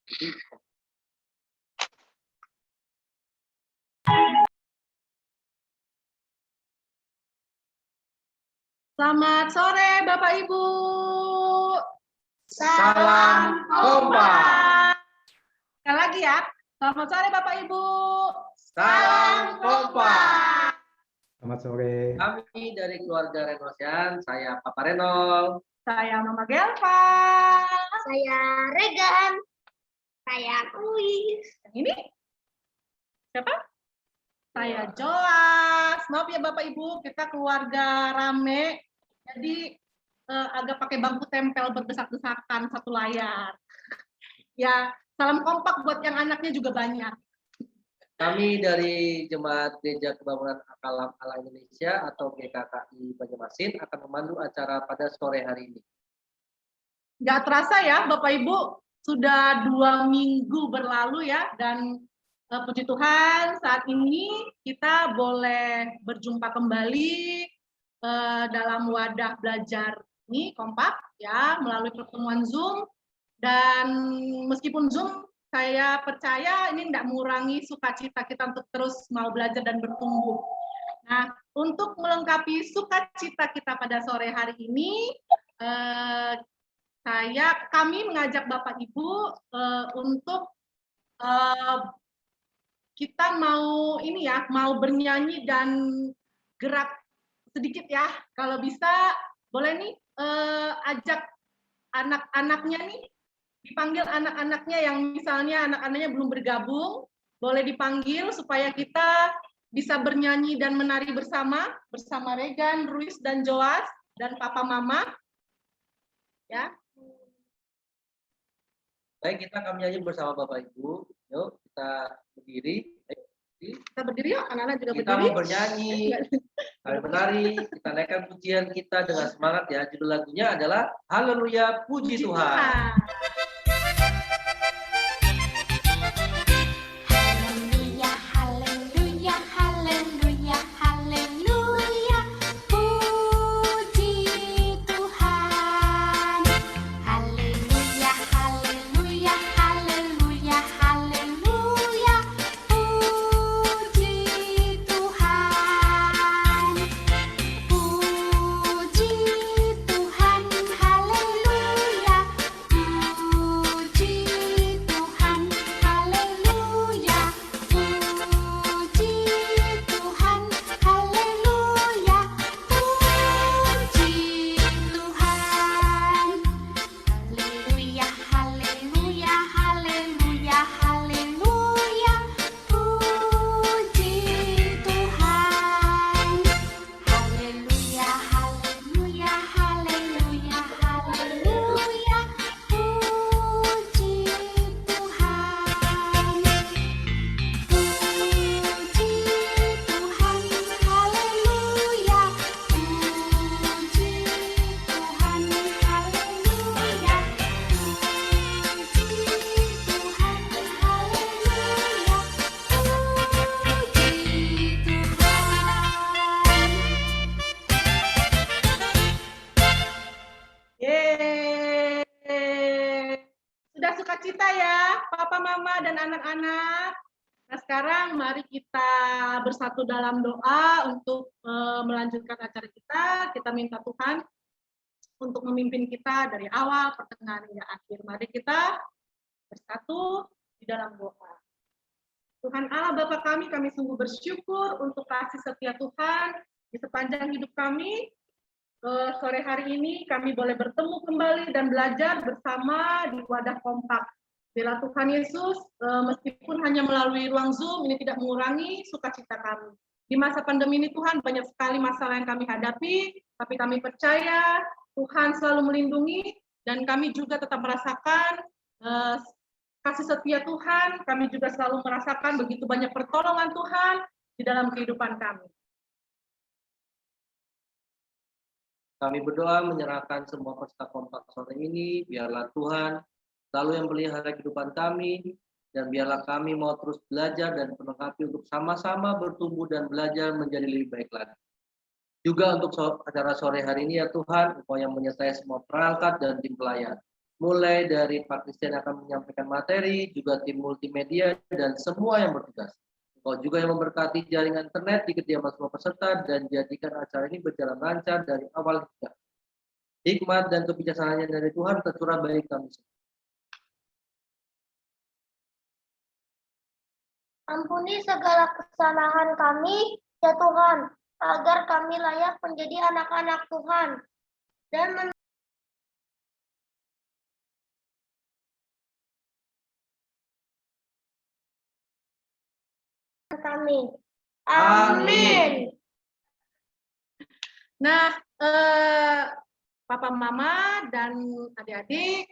Jadi, Selamat sore Bapak Ibu. salam kompak. Sekali lagi ya. Selamat sore Bapak Ibu. Salam kompak. Selamat sore. Kami dari keluarga Renosian, saya Papa Renol. Saya Mama Gelva. Saya Regan. Saya Luis. Yang ini siapa? Saya Joas. Maaf ya Bapak Ibu, kita keluarga rame. Jadi agak pakai bangku tempel berdesak-desakan satu layar. Ya, salam kompak buat yang anaknya juga banyak. Kami dari Jemaat Gereja Kebangunan Alam Allah Indonesia atau GKKI Banjarmasin akan memandu acara pada sore hari ini. Nggak terasa ya Bapak Ibu, sudah 2 minggu berlalu ya, dan puji Tuhan saat ini kita boleh berjumpa kembali dalam wadah belajar ini kompak ya, melalui pertemuan Zoom. Dan meskipun Zoom, saya percaya ini tidak mengurangi sukacita kita untuk terus mau belajar dan bertumbuh. Nah, untuk melengkapi sukacita kita pada sore hari ini, kami mengajak Bapak Ibu untuk kita mau mau bernyanyi dan gerak sedikit ya. Kalau bisa boleh nih ajak anak-anaknya nih, dipanggil anak-anaknya yang misalnya anak-anaknya belum bergabung, boleh dipanggil supaya kita bisa bernyanyi dan menari bersama Regan, Ruiz dan Joas dan Papa Mama. Ya. Baik, kita akan menyanyi bersama Bapak Ibu. Yuk, kita berdiri. Kita berdiri yuk, anak-anak juga Kita berdiri. mau bernyanyi, kami menari, kita naikkan pujian kita dengan semangat ya. Judul lagunya adalah Haleluya, Puji Tuhan. Haleluya, haleluya, haleluya, haleluya. Puji Tuhan. Haleluya, haleluya, haleluya, haleluya. Puji Tuhan. Puji Tuhan, haleluya. Puji Tuhan, haleluya. Puji Tuhan, haleluya. Puji Tuhan. Haleluya, haleluya, haleluya, haleluya. Puji Tuhan. Haleluya, haleluya, haleluya, haleluya. Puji Tuhan. Puji Tuhan, haleluya. Puji Tuhan, haleluya. Puji Tuhan, haleluya. Puji Tuhan. Yeay. Sudah sukacita ya, Papa, Mama, dan anak-anak. Nah, sekarang mari kita bersatu dalam doa untuk melanjutkan acara kita. Kita minta Tuhan untuk memimpin kita dari awal, pertengahan, hingga akhir. Mari kita bersatu di dalam doa. Tuhan Allah Bapa kami sungguh bersyukur untuk kasih setia Tuhan di sepanjang hidup kami. Sore hari ini kami boleh bertemu kembali dan belajar bersama di wadah kompak. Bila Tuhan Yesus, meskipun hanya melalui ruang Zoom, ini tidak mengurangi sukacita kami. Di masa pandemi ini Tuhan, banyak sekali masalah yang kami hadapi, tapi kami percaya Tuhan selalu melindungi, dan kami juga tetap merasakan kasih setia Tuhan. Kami juga selalu merasakan begitu banyak pertolongan Tuhan di dalam kehidupan kami. Kami berdoa menyerahkan semua peserta kompak sore ini, biarlah Tuhan selalu yang melihara kehidupan kami, dan biarlah kami mau terus belajar dan melengkapi untuk sama-sama bertumbuh dan belajar menjadi lebih baik lagi. Juga untuk acara sore hari ini ya Tuhan, Engkau yang menyertai semua perangkat dan tim pelayan. mulai dari Pak Christian yang akan menyampaikan materi, juga tim multimedia, dan semua yang bertugas. Engkau juga yang memberkati jaringan internet di kediaman semua peserta dan jadikan acara ini berjalan lancar dari awal hingga. Hikmat dan kebijaksanaan dari Tuhan tercurah bagi kami semua. Ampuni segala kesalahan kami, ya Tuhan, agar kami layak menjadi anak-anak Tuhan dan kami. Amin. Nah, Papa Mama dan adik-adik,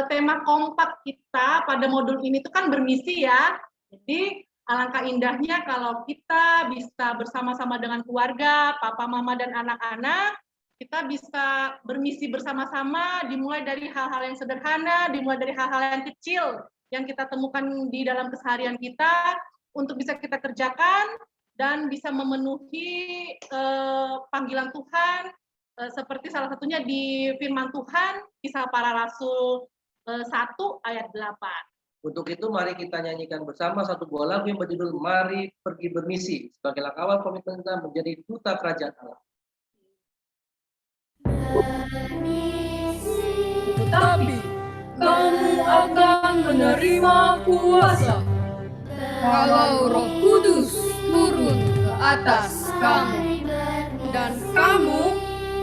tema kompak kita pada modul ini itu kan bermisi ya. Jadi alangkah indahnya kalau kita bisa bersama-sama dengan keluarga, Papa Mama dan anak-anak, kita bisa bermisi bersama-sama, dimulai dari hal-hal yang sederhana, dimulai dari hal-hal yang kecil yang kita temukan di dalam keseharian kita untuk bisa kita kerjakan dan bisa memenuhi panggilan Tuhan, seperti salah satunya di firman Tuhan, Kisah Para Rasul 1 ayat 8. Untuk itu mari kita nyanyikan bersama satu buah lagu yang berjudul Mari Pergi Bermisi sebagai langkah awal komitmen kita menjadi duta kerajaan Allah. Tetapi kamu akan menerima kuasa kalau Roh Kudus turun ke atas kamu, dan kamu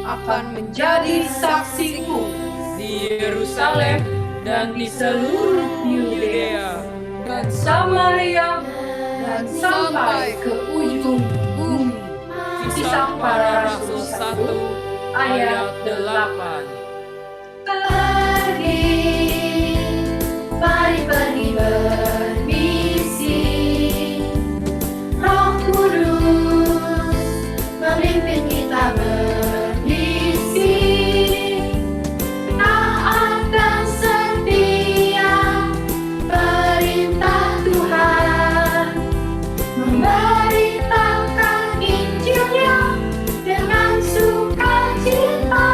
akan menjadi saksiku di Yerusalem dan di seluruh Yudea dan Samaria dan sampai ke ujung bumi. Kisah Para Rasul 1 ayat 8. Pergi, mari pergi bermisi. Roh Kudus memimpin kita bermisi. Taat dan setia perintah Tuhan, memberitakan Injilnya dengan sukacita.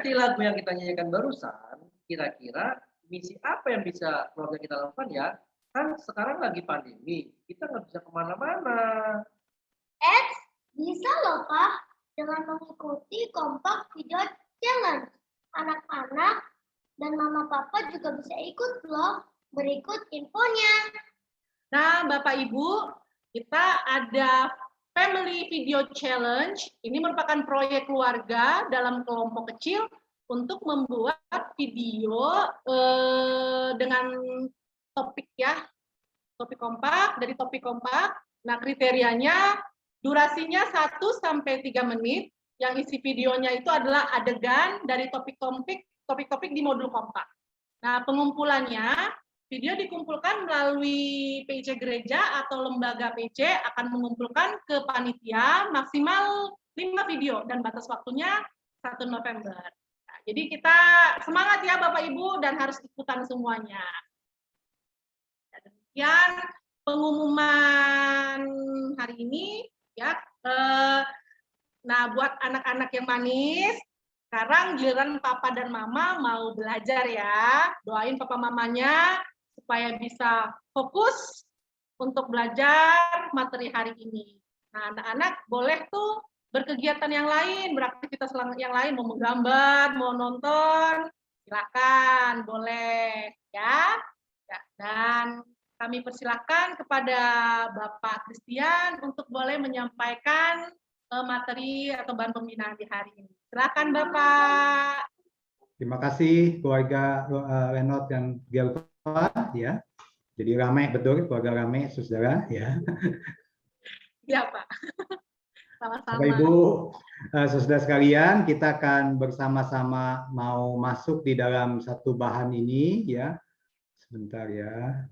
seperti lagu yang kita nyanyikan barusan, kira-kira misi apa yang bisa keluarga kita lakukan ya? Kan sekarang lagi pandemi, kita nggak bisa kemana-mana. Bisa loh, Pak, dengan mengikuti Kompak Video Challenge. Anak-anak dan mama papa juga bisa ikut loh. Berikut infonya. Nah, Bapak Ibu, kita ada Family Video Challenge. Ini merupakan proyek keluarga dalam kelompok kecil untuk membuat video dengan topik topik kompak, dari topik kompak. Nah, kriterianya durasinya 1 sampai 3 menit. Yang isi videonya itu adalah adegan dari topik-topik di modul kompak. Nah, pengumpulannya, video dikumpulkan melalui PIC gereja atau lembaga PC akan mengumpulkan ke panitia maksimal 5 video dan batas waktunya 1 November. Nah, jadi kita semangat ya Bapak Ibu dan harus ikutan semuanya. Demikian pengumuman hari ini ya. Nah, buat anak-anak yang manis, sekarang giliran papa dan mama mau belajar ya. Doain papa mamanya supaya bisa fokus untuk belajar materi hari ini. Nah, anak-anak boleh tuh berkegiatan yang lain, beraktivitas yang lain, mau menggambar, mau nonton, silakan, boleh ya. Dan kami persilakan kepada Bapak Christian untuk boleh menyampaikan materi atau bahan pembinaan di hari ini. Silakan Bapak. Terima kasih keluarga Renot dan Gelva ya. Jadi ramai betul, keluarga ramai, saudara ya. Iya Pak. Sama-sama. Bapak Ibu, saudara sekalian, kita akan bersama-sama mau masuk di dalam satu bahan ini ya. Sebentar ya.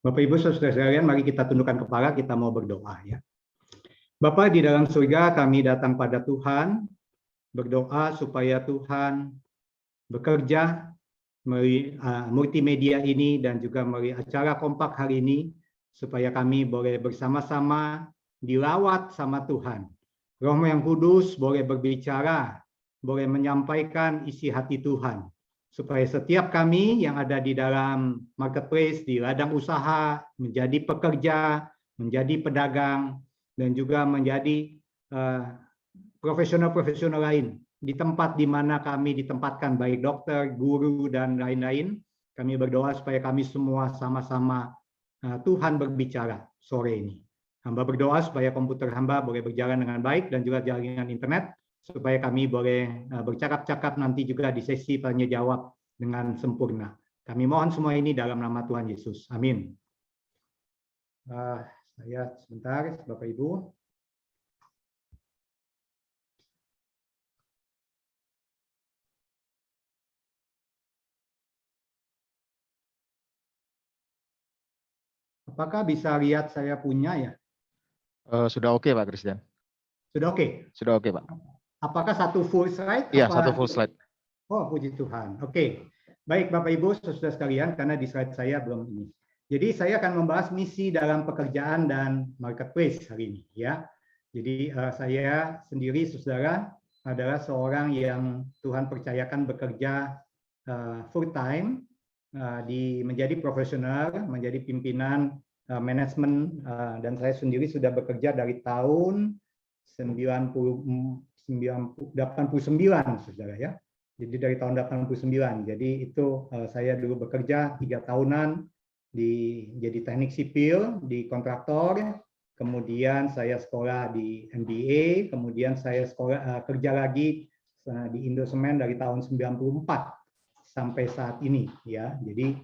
Bapak Ibu saudara sekalian, mari kita tundukkan kepala, kita mau berdoa ya. Bapa di dalam surga, kami datang pada Tuhan, berdoa supaya Tuhan bekerja melalui multimedia ini dan juga melalui acara kompak hari ini, supaya kami boleh bersama-sama dilawat sama Tuhan. Roh yang kudus boleh berbicara, boleh menyampaikan isi hati Tuhan. Supaya setiap kami yang ada di dalam marketplace, di ladang usaha, menjadi pekerja, menjadi pedagang, dan juga menjadi profesional-profesional lain. Di tempat di mana kami ditempatkan, baik dokter, guru, dan lain-lain, kami berdoa supaya kami semua sama-sama Tuhan berbicara sore ini. Hamba berdoa supaya komputer hamba boleh berjalan dengan baik dan juga jaringan internet, supaya kami boleh bercakap-cakap nanti juga di sesi tanya jawab dengan sempurna. Kami mohon semua ini dalam nama Tuhan Yesus. Amin. Saya sebentar, Bapak Ibu. Apakah bisa lihat saya punya ya? Sudah oke Pak Christian. Sudah oke? Sudah oke Pak. Apakah satu full slide? Iya, satu full slide. Oh, puji Tuhan. Oke. Baik Bapak Ibu, saudara sekalian, karena di slide saya belum ini. Jadi saya akan membahas misi dalam pekerjaan dan marketplace hari ini ya. Jadi saya sendiri saudara adalah seorang yang Tuhan percayakan bekerja full time menjadi profesional, menjadi pimpinan manajemen, dan saya sendiri sudah bekerja dari tahun 89 saudara ya. Jadi dari tahun 89. Jadi itu saya dulu bekerja 3 tahunan jadi teknik sipil di kontraktor, kemudian saya sekolah di MBA, kemudian saya kerja lagi di Indosemen dari tahun 94 sampai saat ini ya. Jadi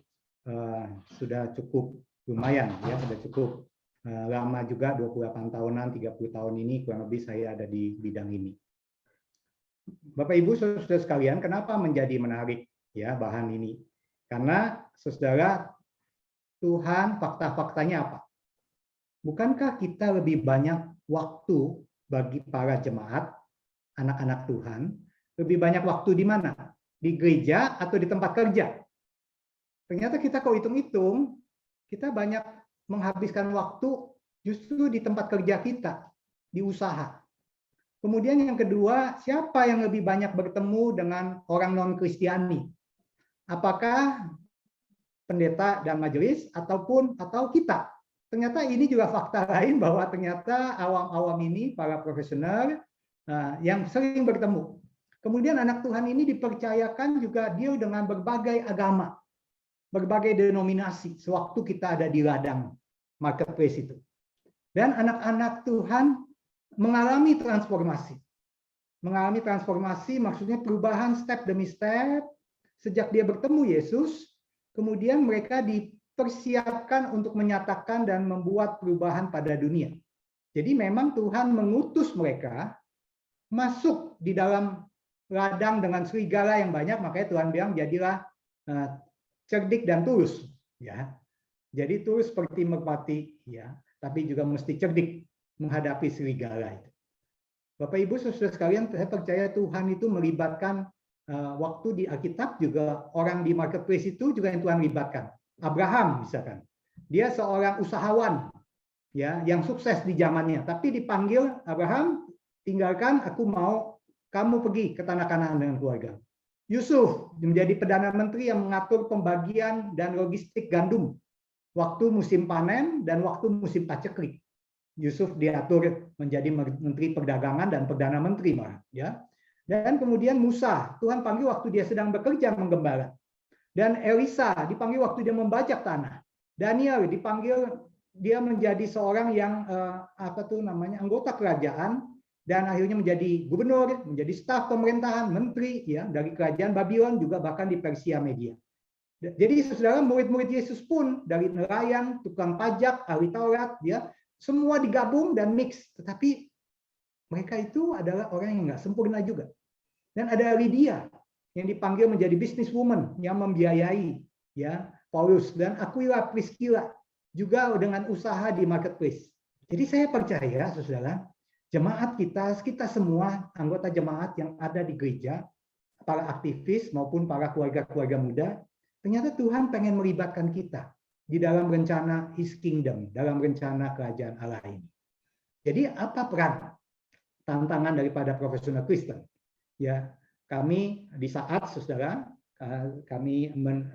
sudah cukup lumayan ya, sudah cukup lama juga, 28 tahunan, 30 tahun ini kurang lebih saya ada di bidang ini. Bapak Ibu saudara sekalian, kenapa menjadi menarik ya bahan ini? Karena saudara, Tuhan fakta-faktanya apa? bukankah kita lebih banyak waktu bagi para jemaat, anak-anak Tuhan, lebih banyak waktu di mana? Di gereja atau di tempat kerja? Ternyata kita kalau hitung-hitung, kita banyak menghabiskan waktu justru di tempat kerja kita, di usaha. Kemudian yang kedua, siapa yang lebih banyak bertemu dengan orang non-Kristiani? Apakah pendeta dan majelis atau kita? Ternyata ini juga fakta lain bahwa ternyata awam-awam ini, para profesional yang sering bertemu. Kemudian anak Tuhan ini dipercayakan juga deal dengan berbagai agama, berbagai denominasi sewaktu kita ada di ladang marketplace itu. Dan anak-anak Tuhan mengalami transformasi. Mengalami transformasi maksudnya perubahan step demi step. Sejak dia bertemu Yesus, kemudian mereka dipersiapkan untuk menyatakan dan membuat perubahan pada dunia. Jadi memang Tuhan mengutus mereka masuk di dalam ladang dengan serigala yang banyak, makanya Tuhan bilang jadilah cerdik dan tulus, ya. Jadi tulus seperti merpati, ya, tapi juga mesti cerdik menghadapi serigala itu. Bapak Ibu Saudara sekalian, saya percaya Tuhan itu melibatkan waktu di Alkitab juga orang di marketplace itu juga yang Tuhan libatkan. Abraham misalkan, dia seorang usahawan, ya, yang sukses di zamannya, tapi dipanggil Abraham, tinggalkan, aku mau kamu pergi ke tanah Kanaan dengan keluarga. Yusuf menjadi perdana menteri yang mengatur pembagian dan logistik gandum waktu musim panen dan waktu musim paceklik. Yusuf diatur menjadi menteri perdagangan dan perdana menteri malah, ya. Dan kemudian Musa, Tuhan panggil waktu dia sedang bekerja menggembala. Dan Elisa dipanggil waktu dia membajak tanah. Daniel dipanggil dia menjadi seorang yang anggota kerajaan dan akhirnya menjadi gubernur, menjadi staf pemerintahan, menteri, ya, dari kerajaan Babylon juga bahkan di Persia Media. Jadi saudara, murid-murid Yesus pun dari nelayan, tukang pajak, ahli Taurat, ya, semua digabung dan mix. Tetapi mereka itu adalah orang yang nggak sempurna juga. Dan ada Lydia yang dipanggil menjadi businesswoman yang membiayai, ya, Paulus, dan Aquila, Priscilla juga dengan usaha di marketplace. Jadi saya percaya, saudara, jemaat kita semua anggota jemaat yang ada di gereja, para aktivis maupun para keluarga-keluarga muda, ternyata Tuhan pengen melibatkan kita di dalam rencana His Kingdom, dalam rencana kerajaan Allah ini. Jadi apa peran tantangan daripada profesional Kristen? Ya, kami di Saat, saudara,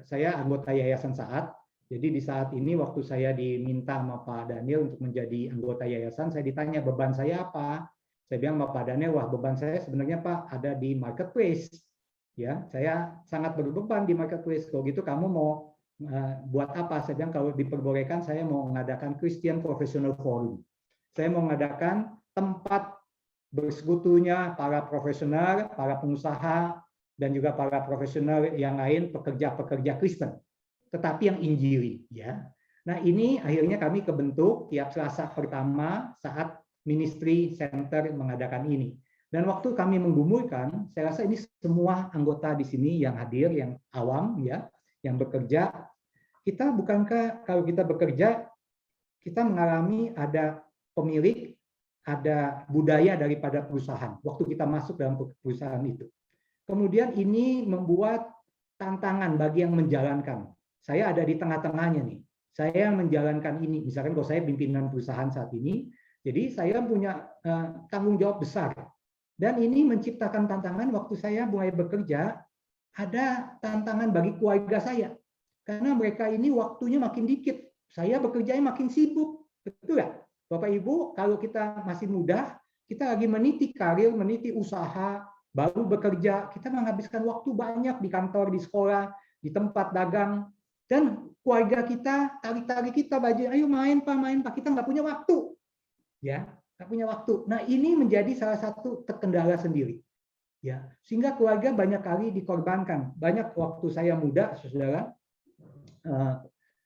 saya anggota Yayasan Saat. Jadi di saat ini waktu saya diminta sama Pak Daniel untuk menjadi anggota yayasan, saya ditanya beban saya apa. Saya bilang sama Pak Daniel, wah beban saya sebenarnya Pak ada di marketplace. Ya, saya sangat berbeban di marketplace. Kalau gitu kamu mau buat apa? Saya bilang kalau diperbolehkan saya mau mengadakan Christian Professional Forum. Saya mau mengadakan tempat bersekutunya para profesional, para pengusaha, dan juga para profesional yang lain, pekerja-pekerja Kristen, tetapi yang Injili, ya. Nah, ini akhirnya kami kebentuk tiap Selasa pertama saat Ministry Center mengadakan ini. Dan waktu kami menggumulkan, saya rasa ini semua anggota di sini yang hadir, yang awam, ya, yang bekerja, kita bukankah kalau kita bekerja, kita mengalami ada pemilik, ada budaya daripada perusahaan waktu kita masuk dalam perusahaan itu. Kemudian ini membuat tantangan bagi yang menjalankan. Saya ada di tengah-tengahnya nih. Saya yang menjalankan ini. Misalkan kalau saya pimpinan perusahaan saat ini, jadi saya punya tanggung jawab besar. Dan ini menciptakan tantangan waktu saya mulai bekerja, ada tantangan bagi keluarga saya. Karena mereka ini waktunya makin dikit. Saya bekerjanya makin sibuk. Betul ya? Bapak Ibu, kalau kita masih muda, kita lagi meniti karir, meniti usaha, baru bekerja, kita menghabiskan waktu banyak di kantor, di sekolah, di tempat dagang, dan keluarga kita tarik-tarik kita baju, ayo main Pak, kita nggak punya waktu, ya, nggak punya waktu. Nah ini menjadi salah satu terkendala sendiri, ya, sehingga keluarga banyak kali dikorbankan. Banyak waktu saya muda, saudara,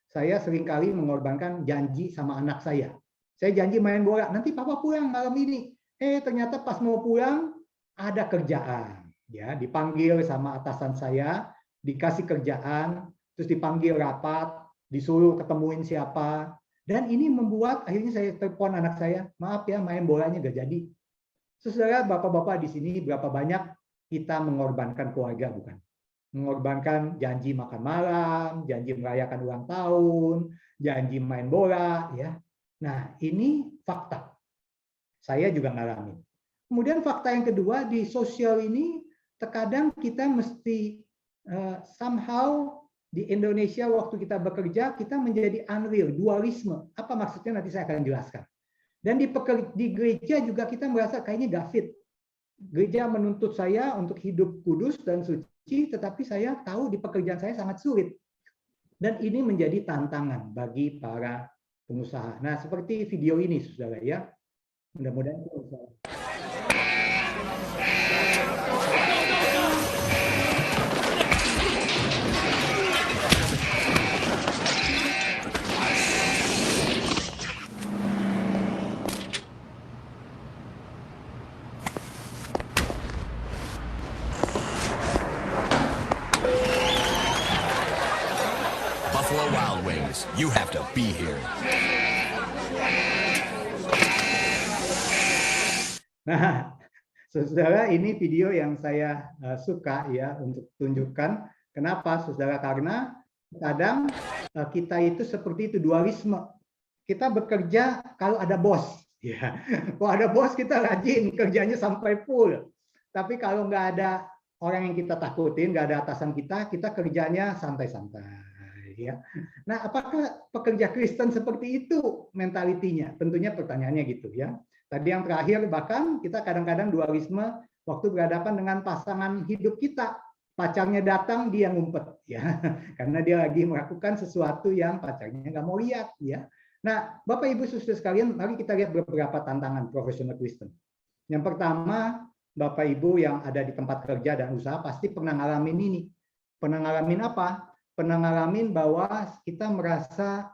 saya seringkali mengorbankan janji sama anak saya. Saya janji main bola, nanti papa pulang malam ini. Ternyata pas mau pulang ada kerjaan, ya, dipanggil sama atasan saya, dikasih kerjaan, terus dipanggil rapat, disuruh ketemuin siapa, Dan ini membuat akhirnya saya telepon anak saya, maaf ya main bolanya gak jadi. Saudara, bapak-bapak di sini berapa banyak kita mengorbankan keluarga, bukan? Mengorbankan janji makan malam, janji merayakan ulang tahun, janji main bola, ya. Nah, ini fakta. Saya juga ngalamin. Kemudian fakta yang kedua, di sosial ini terkadang kita mesti somehow di Indonesia waktu kita bekerja, kita menjadi unreal, dualisme. Apa maksudnya nanti saya akan jelaskan. Dan di gereja juga kita merasa kayaknya gak fit. Gereja menuntut saya untuk hidup kudus dan suci, tetapi saya tahu di pekerjaan saya sangat sulit. Dan ini menjadi tantangan bagi para pengusaha. Nah, seperti video ini, saudara ya. Mudah-mudahan itu bisa. Buffalo Wild Wings, you have to be here. Nah, saudara, ini video yang saya suka ya untuk tunjukkan. Kenapa, saudara? Karena kadang kita itu seperti itu, dualisme. Kita bekerja kalau ada bos. Ya, kalau ada bos kita rajin, kerjanya sampai full. Tapi kalau nggak ada orang yang kita takutin, nggak ada atasan kita kerjanya santai-santai. Ya. Nah, apakah pekerja Kristen seperti itu mentalitinya? Tentunya pertanyaannya gitu ya. Tadi yang terakhir, bahkan kita kadang-kadang dualisme waktu berhadapan dengan pasangan hidup kita. Pacarnya datang, dia ngumpet, ya, karena dia lagi melakukan sesuatu yang pacarnya nggak mau lihat, ya. Nah, Bapak Ibu Saudara sekalian, mari kita lihat beberapa tantangan profesional Kristen. Yang pertama, Bapak Ibu yang ada di tempat kerja dan usaha pasti pernah ngalamin ini. Pernah ngalamin apa? Pernah ngalamin bahwa kita merasa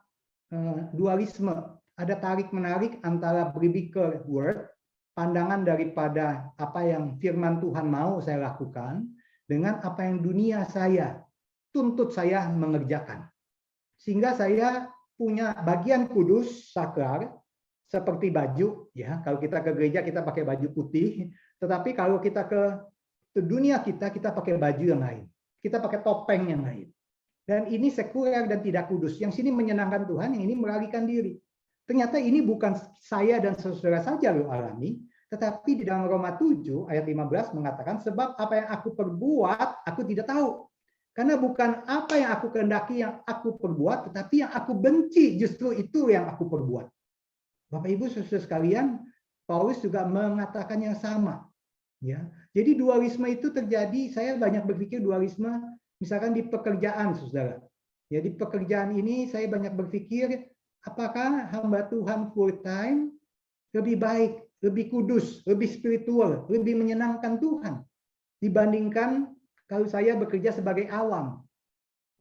dualisme. Ada tarik-menarik antara biblical word, pandangan daripada apa yang firman Tuhan mau saya lakukan, dengan apa yang dunia saya tuntut saya mengerjakan. Sehingga saya punya bagian kudus, sakral, seperti baju. Ya, kalau kita ke gereja kita pakai baju putih, tetapi kalau kita ke dunia kita pakai baju yang lain. Kita pakai topeng yang lain. Dan ini sekuler dan tidak kudus. Yang sini menyenangkan Tuhan, yang ini melarikan diri. Ternyata ini bukan saya dan saudara saja lo alami, tetapi di dalam Roma 7 ayat 15 mengatakan, sebab apa yang aku perbuat, aku tidak tahu. Karena bukan apa yang aku kehendaki yang aku perbuat, tetapi yang aku benci, justru itu yang aku perbuat. Bapak Ibu saudara sekalian, Paulus juga mengatakan yang sama. Ya, jadi dualisme itu terjadi, saya banyak berpikir dualisme, misalkan di pekerjaan, saudara. Ya, di pekerjaan ini saya banyak berpikir, apakah hamba Tuhan full time lebih baik, lebih kudus, lebih spiritual, lebih menyenangkan Tuhan dibandingkan kalau saya bekerja sebagai awam,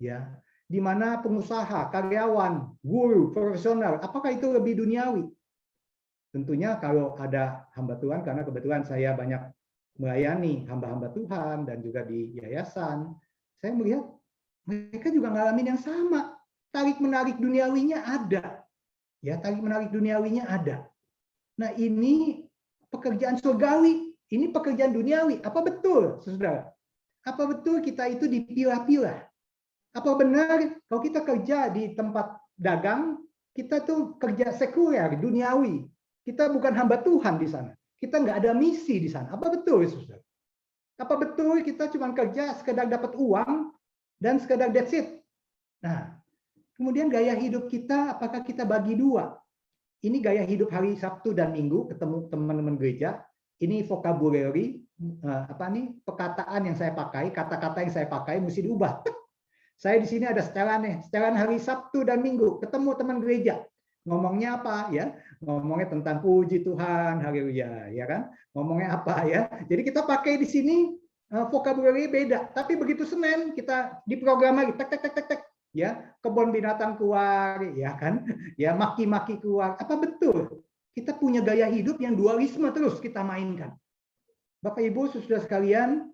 ya, di mana pengusaha, karyawan, guru, profesional, apakah itu lebih duniawi? Tentunya kalau ada hamba Tuhan, karena kebetulan saya banyak melayani hamba-hamba Tuhan dan juga di yayasan, saya melihat mereka juga ngalamin yang sama. Tarik-menarik duniawinya ada. Ya, tarik-menarik duniawinya ada. Nah, ini pekerjaan surgawi, ini pekerjaan duniawi. Apa betul, saudara? Apa betul kita itu dipilah-pilah? Apa benar kalau kita kerja di tempat dagang, kita tuh kerja sekuler, duniawi. Kita bukan hamba Tuhan di sana. Kita nggak ada misi di sana. Apa betul, saudara? Apa betul kita cuma kerja sekedar dapat uang dan sekedar that's it? Nah, kemudian gaya hidup kita, apakah kita bagi dua? Ini gaya hidup hari Sabtu dan Minggu, ketemu teman-teman gereja. Ini vocabulary, perkataan yang saya pakai, kata-kata yang saya pakai mesti diubah. Saya di sini ada setelannya, setelan hari Sabtu dan Minggu, ketemu teman gereja. Ngomongnya apa ya? Ngomongnya tentang puji Tuhan, haleluya, ya kan? Ngomongnya apa ya? Jadi kita pakai di sini vocabulary beda. Tapi begitu Senin kita diprogram lagi, tek, ya, kebun binatang keluar, ya kan? Ya, maki-maki keluar. Apa betul? Kita punya gaya hidup yang dualisme terus kita mainkan. Bapak Ibu saudara sekalian,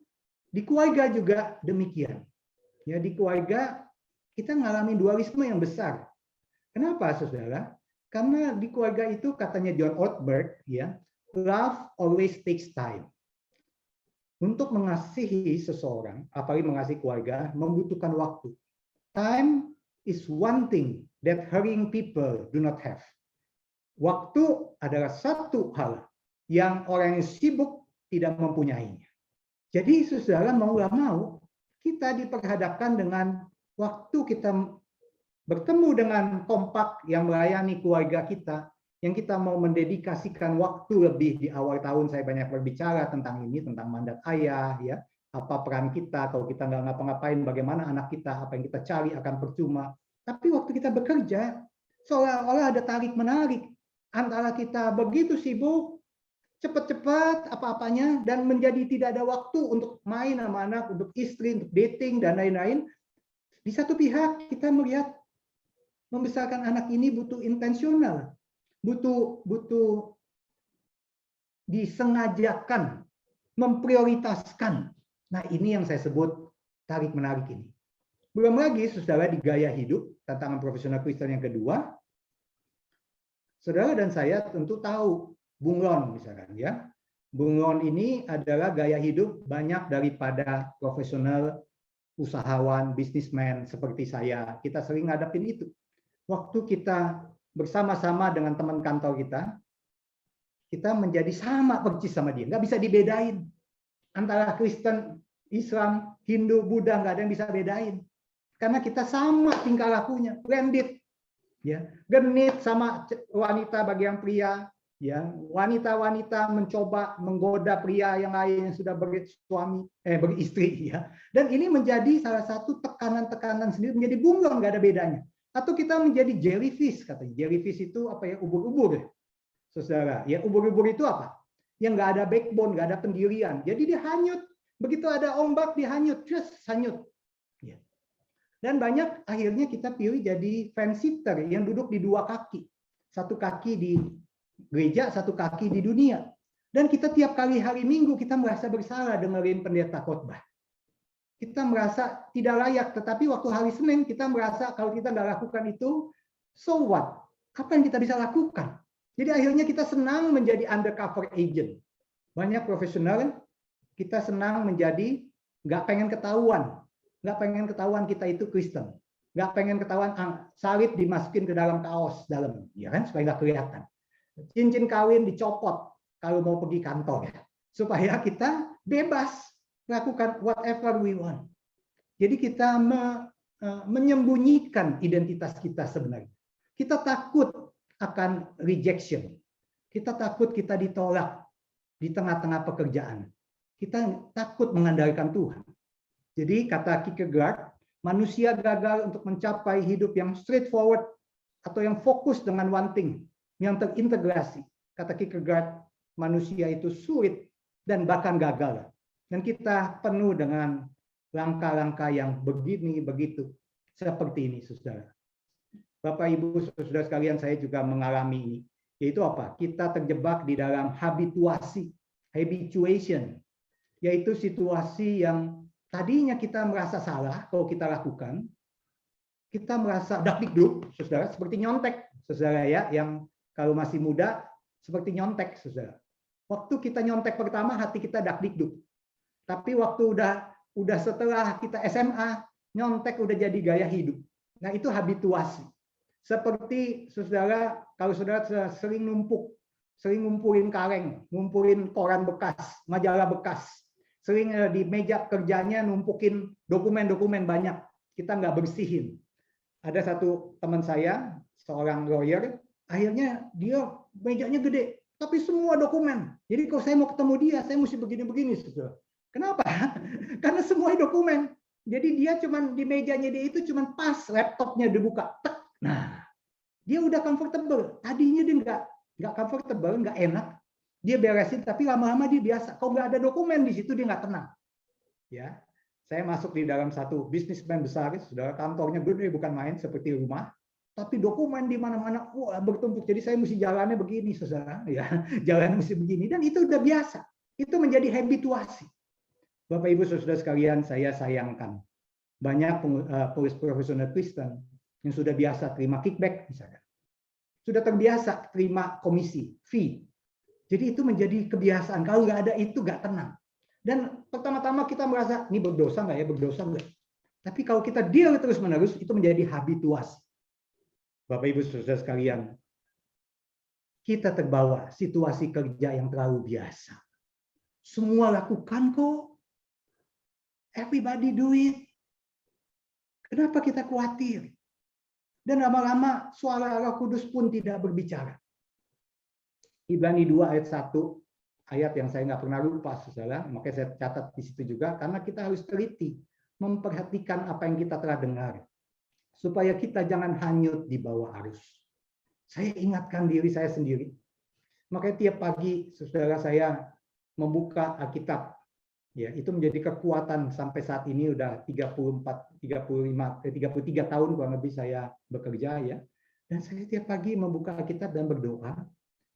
di keluarga juga demikian. Ya, di keluarga kita ngalamin dualisme yang besar. Kenapa, saudara? Karena di keluarga itu katanya John Ortberg, ya, love always takes time. Untuk mengasihi seseorang, apalagi mengasihi keluarga, membutuhkan waktu. Time is one thing that hurrying people do not have. Waktu adalah satu hal yang orang yang sibuk tidak mempunyainya. Jadi saudara, mau nggak mau, kita diperhadapkan dengan waktu kita bertemu dengan kompak yang melayani keluarga kita, yang kita mau mendedikasikan waktu lebih. Di awal tahun saya banyak berbicara tentang ini, tentang mandat ayah, ya, apa peran kita kalau kita nggak ngapa-ngapain, bagaimana anak kita, apa yang kita cari akan percuma. Tapi waktu kita bekerja, seolah-olah ada tarik-menarik antara kita begitu sibuk, cepat-cepat apa-apanya, dan menjadi tidak ada waktu untuk main sama anak, untuk istri, untuk dating, dan lain-lain. Di satu pihak kita melihat membesarkan anak ini butuh intensional, butuh disengajakan, memprioritaskan. Nah, ini yang saya sebut tarik-menarik ini. Belum lagi, saudara, di gaya hidup, tantangan profesional Kristen yang kedua, saudara dan saya tentu tahu bunglon misalkan, ya. Bunglon ini adalah gaya hidup banyak daripada profesional usahawan, bisnismen seperti saya. Kita sering ngadepin itu. Waktu kita bersama-sama dengan teman kantor kita menjadi sama persis sama dia. Nggak bisa dibedain. Antara Kristen, Islam, Hindu, Buddha, nggak ada yang bisa bedain. Karena kita sama tingkah lakunya, blended. Ya, genit sama wanita bagi yang pria. Ya, wanita-wanita mencoba menggoda pria yang lain yang sudah beristri. Ya. Dan ini menjadi salah satu tekanan-tekanan sendiri, menjadi bunglon, nggak ada bedanya. Atau kita menjadi jellyfish, katanya. Jellyfish itu apa ya? Ubur-ubur, saudara. Ya, ubur-ubur itu apa? Yang nggak ada backbone, nggak ada pendirian. Jadi dia hanyut. Begitu ada ombak, dia hanyut. Just hanyut. Ya. Dan banyak akhirnya kita pilih jadi fence-sitter yang duduk di dua kaki. Satu kaki di gereja, satu kaki di dunia. Dan kita tiap kali hari Minggu kita merasa bersalah dengerin pendeta khotbah. Kita merasa tidak layak, tetapi waktu hari Senin kita merasa kalau kita nggak lakukan itu, so what? Apa yang kita bisa lakukan? Jadi akhirnya kita senang menjadi undercover agent. Banyak profesional, kita senang menjadi nggak pengen ketahuan kita itu Kristen, nggak pengen ketahuan salib dimasukin ke dalam kaos dalam, ya kan, supaya nggak kelihatan. Cincin kawin dicopot kalau mau pergi kantor, ya, supaya kita bebas lakukan whatever we want. Jadi kita menyembunyikan identitas kita sebenarnya. Kita takut akan rejection. Kita takut kita ditolak di tengah-tengah pekerjaan. Kita takut mengandalkan Tuhan. Jadi kata Kierkegaard, manusia gagal untuk mencapai hidup yang straightforward atau yang fokus dengan one thing, yang terintegrasi. Kata Kierkegaard, manusia itu sulit dan bahkan gagal. Dan kita penuh dengan langkah-langkah yang begini, begitu. Seperti ini, saudara. Bapak, Ibu, saudara sekalian, saya juga mengalami ini. Yaitu apa? Kita terjebak di dalam habituation. Yaitu situasi yang tadinya kita merasa salah kalau kita lakukan. Kita merasa dakdikduk, saudara, seperti nyontek, saudara, ya, yang kalau masih muda seperti nyontek, saudara. Waktu kita nyontek pertama, hati kita dakdikduk. Tapi waktu udah setelah kita SMA, nyontek udah jadi gaya hidup. Nah, itu habituasi. Seperti saudara, kalau saudara sering ngumpulin kaleng, ngumpulin koran bekas, majalah bekas. Sering di meja kerjanya numpukin dokumen-dokumen banyak. Kita nggak bersihin. Ada satu teman saya, seorang lawyer, akhirnya dia mejanya gede, tapi semua dokumen. Jadi kalau saya mau ketemu dia, saya mesti begini-begini, saudara. Kenapa? Karena semua dokumen. Jadi dia cuman di mejanya dia itu cuman pas laptopnya dibuka. Tek. Nah, dia udah comfortable. Tadinya dia nggak comfortable, nggak enak. Dia beresin, tapi lama-lama dia biasa. Kalau nggak ada dokumen di situ dia nggak tenang. Ya, saya masuk di dalam satu bisnismen besar, saudara, kantornya gede bukan main seperti rumah. Tapi dokumen di mana-mana, wah, bertumpuk. Jadi saya mesti jalannya begini, saudara. Ya, jalan mesti begini. Dan itu udah biasa. Itu menjadi habituasi. Bapak, Ibu, saudara sekalian, saya sayangkan banyak profesional Kristen yang sudah biasa terima kickback, misalnya. sudah terbiasa terima komisi, fee. Jadi itu menjadi kebiasaan. Kalau nggak ada itu nggak tenang. Dan pertama-tama kita merasa, ini berdosa nggak ya, berdosa nggak? Tapi kalau kita deal terus-menerus, itu menjadi habituasi. Bapak Ibu Saudara sekalian, kita terbawa situasi kerja yang terlalu biasa. Semua lakukan kok. Everybody do it. Kenapa kita khawatir? Dan lama-lama suara Roh Kudus pun tidak berbicara. Ibrani 2 ayat 1, ayat yang saya nggak pernah lupa, saudara. Makanya saya catat di situ juga, karena kita harus teliti, memperhatikan apa yang kita telah dengar. Supaya kita jangan hanyut di bawah arus. Saya ingatkan diri saya sendiri. Makanya tiap pagi, saudara, saya membuka Alkitab. Ya, itu menjadi kekuatan sampai saat ini udah 33 tahun kurang lebih saya bekerja ya. Dan saya tiap pagi membuka Alkitab dan berdoa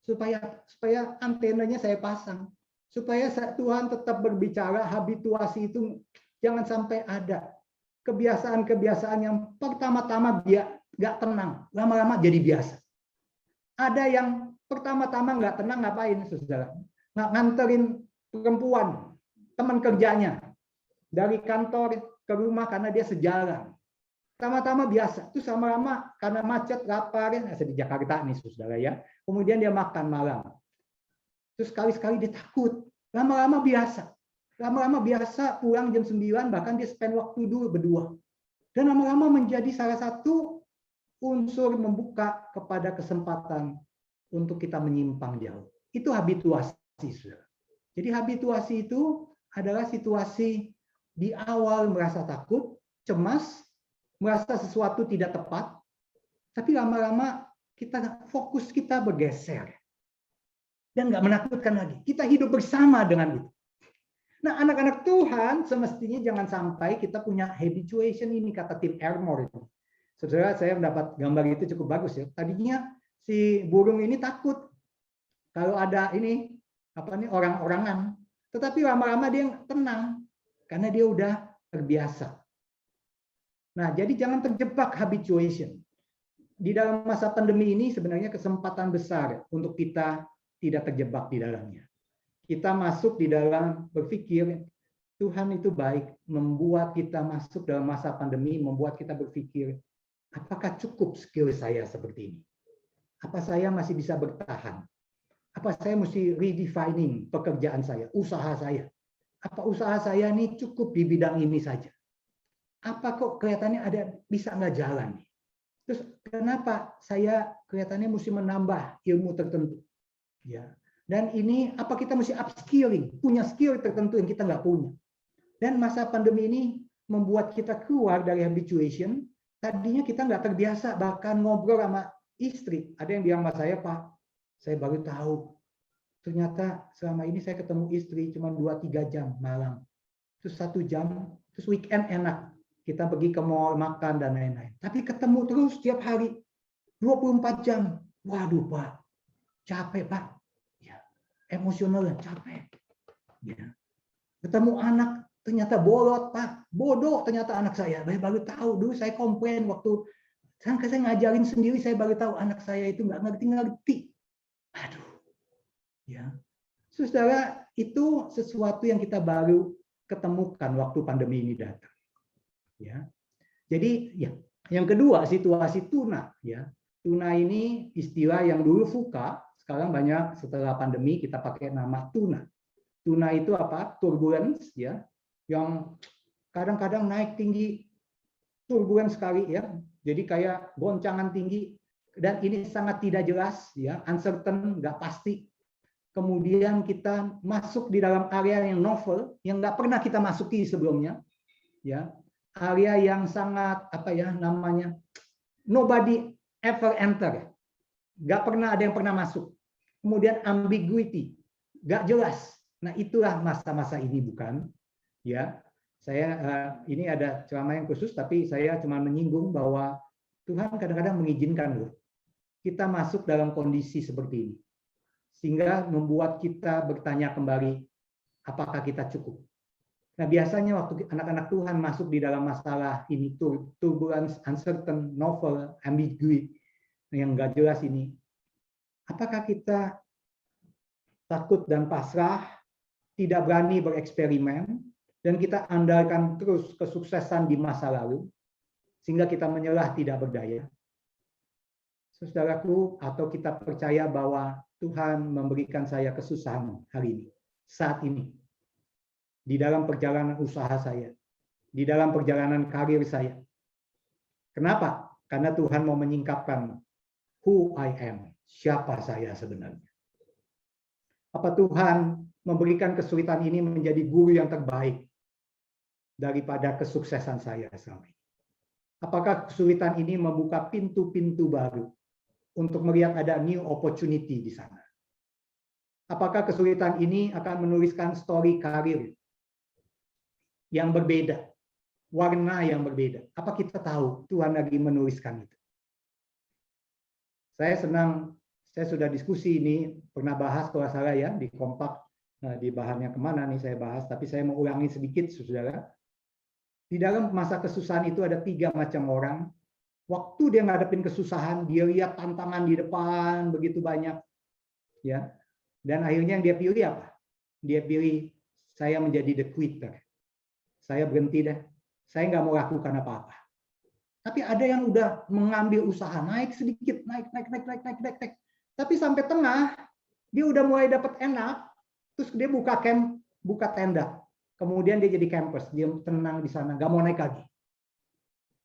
supaya antenanya saya pasang. Supaya Tuhan tetap berbicara, habituasi itu jangan sampai ada. Kebiasaan-kebiasaan yang pertama-tama dia nggak tenang, lama-lama jadi biasa. Ada yang pertama-tama nggak tenang, ngapain, saudara? Nganterin perempuan, teman kerjanya, dari kantor ke rumah karena dia sejalan. Pertama-tama biasa, terus lama-lama karena macet, lapar, di Jakarta nih, saudara ya. Kemudian dia makan malam. Terus sekali-sekali dia takut, lama-lama biasa. Lama-lama biasa pulang jam 9, bahkan dia spend waktu dulu berdua. Dan lama-lama menjadi salah satu unsur membuka kepada kesempatan untuk kita menyimpang jauh. Itu habituasi, saudara. Jadi habituasi itu adalah situasi di awal merasa takut, cemas, merasa sesuatu tidak tepat, tapi lama-lama fokus kita bergeser. Dan nggak menakutkan lagi. Kita hidup bersama dengan itu. Nah, anak-anak Tuhan semestinya jangan sampai kita punya habituation ini, kata Tim Elmore itu. Saudara, saya mendapat gambar itu cukup bagus ya. Tadinya si burung ini takut kalau ada ini orang-orangan, tetapi lama-lama dia tenang karena dia udah terbiasa. Nah, jadi jangan terjebak habituation. Di dalam masa pandemi ini sebenarnya kesempatan besar untuk kita tidak terjebak di dalamnya. Kita masuk di dalam berpikir Tuhan itu baik, membuat kita masuk dalam masa pandemi, membuat kita berpikir, apakah cukup skill saya seperti ini? Apa saya masih bisa bertahan? Apa saya mesti redefining pekerjaan saya, usaha saya? Apa usaha saya ini cukup di bidang ini saja? Apa kok kelihatannya ada bisa nggak jalan? Terus kenapa saya kelihatannya mesti menambah ilmu tertentu? Ya. Dan ini apa kita mesti upskilling, punya skill tertentu yang kita nggak punya. Dan masa pandemi ini membuat kita keluar dari habituation. Tadinya kita nggak terbiasa bahkan ngobrol sama istri. Ada yang bilang sama saya, Pak, saya baru tahu ternyata selama ini saya ketemu istri cuma 2-3 jam malam. Terus 1 jam, terus weekend enak. Kita pergi ke mall, makan, dan lain-lain. Tapi ketemu terus tiap hari, 24 jam. Waduh, Pak, capek, Pak. Ya, emosional, capek. Ya. Ketemu anak, ternyata bolot, Pak. Bodoh ternyata anak saya. Saya baru tahu, dulu saya komplain waktu saya ngajarin sendiri, saya baru tahu anak saya itu nggak ngerti. Aduh. Ya. Saudara, itu sesuatu yang kita baru ketemukan waktu pandemi ini datang. Ya. Jadi ya, yang kedua situasi tuna ya. Tuna ini istilah yang dulu VUCA, sekarang banyak setelah pandemi kita pakai nama tuna. Tuna itu apa? Turbulence ya. Yang kadang-kadang naik tinggi, turbulence sekali ya. Jadi kayak goncangan tinggi dan ini sangat tidak jelas ya, uncertain, nggak pasti. Kemudian kita masuk di dalam area yang novel, yang nggak pernah kita masuki sebelumnya, ya. Area yang sangat namanya nobody ever enter, nggak pernah ada yang pernah masuk. Kemudian ambiguity, nggak jelas. Nah itulah masa-masa ini bukan, ya. Saya ini ada ceramah yang khusus, tapi saya cuma menyinggung bahwa Tuhan kadang-kadang mengizinkan loh kita masuk dalam kondisi seperti ini. Sehingga membuat kita bertanya kembali, apakah kita cukup? Nah biasanya waktu anak-anak Tuhan masuk di dalam masalah ini, turbulence, uncertain, novel, ambiguity. yang nggak jelas ini, apakah kita takut dan pasrah, tidak berani bereksperimen, dan kita andalkan terus kesuksesan di masa lalu, sehingga kita menyerah tidak berdaya? Saudaraku, atau kita percaya bahwa Tuhan memberikan saya kesusahan hari ini, saat ini, di dalam perjalanan usaha saya, di dalam perjalanan karir saya. Kenapa? Karena Tuhan mau menyingkapkan who I am, siapa saya sebenarnya. Apa Tuhan memberikan kesulitan ini menjadi guru yang terbaik daripada kesuksesan saya selama ini? Apakah kesulitan ini membuka pintu-pintu baru untuk melihat ada new opportunity di sana? Apakah kesulitan ini akan menuliskan story karir yang berbeda, warna yang berbeda? Apa kita tahu Tuhan lagi menuliskan itu? Saya senang, saya sudah diskusi ini, pernah bahas kalau salah ya, di Kompak, di bahannya kemana nih saya bahas, tapi saya mau ulangi sedikit, saudara. Di dalam masa kesusahan itu ada 3 macam orang. Waktu dia ngadepin kesusahan, dia lihat tantangan di depan begitu banyak, ya. Dan akhirnya yang dia pilih apa? Dia pilih, saya menjadi the quitter. Saya berhenti deh, saya nggak mau lakukan apa-apa. Tapi ada yang udah mengambil usaha, naik sedikit, naik. Tapi sampai tengah, dia udah mulai dapat enak, terus dia buka camp, buka tenda. Kemudian dia jadi campers, dia tenang di sana, nggak mau naik lagi.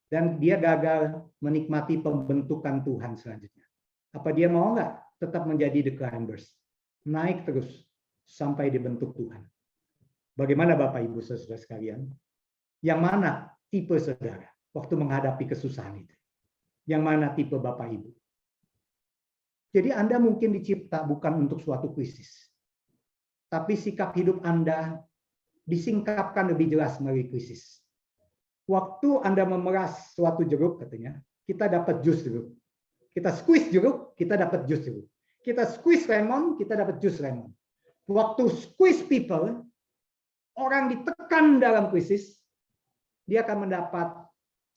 Dan dia gagal menikmati pembentukan Tuhan selanjutnya. Apa dia mau nggak tetap menjadi the climbers? Naik terus sampai dibentuk Tuhan. Bagaimana Bapak Ibu saudara sekalian? Yang mana tipe saudara waktu menghadapi kesusahan itu? Yang mana tipe Bapak Ibu? Jadi Anda mungkin dicipta bukan untuk suatu krisis. Tapi sikap hidup Anda disingkapkan lebih jelas melalui krisis. Waktu Anda memeras suatu jeruk katanya, kita dapat jus jeruk. Kita squeeze jeruk, kita dapat jus jeruk. Kita squeeze lemon, kita dapat jus lemon. Waktu squeeze people, orang ditekan dalam krisis, dia akan mendapat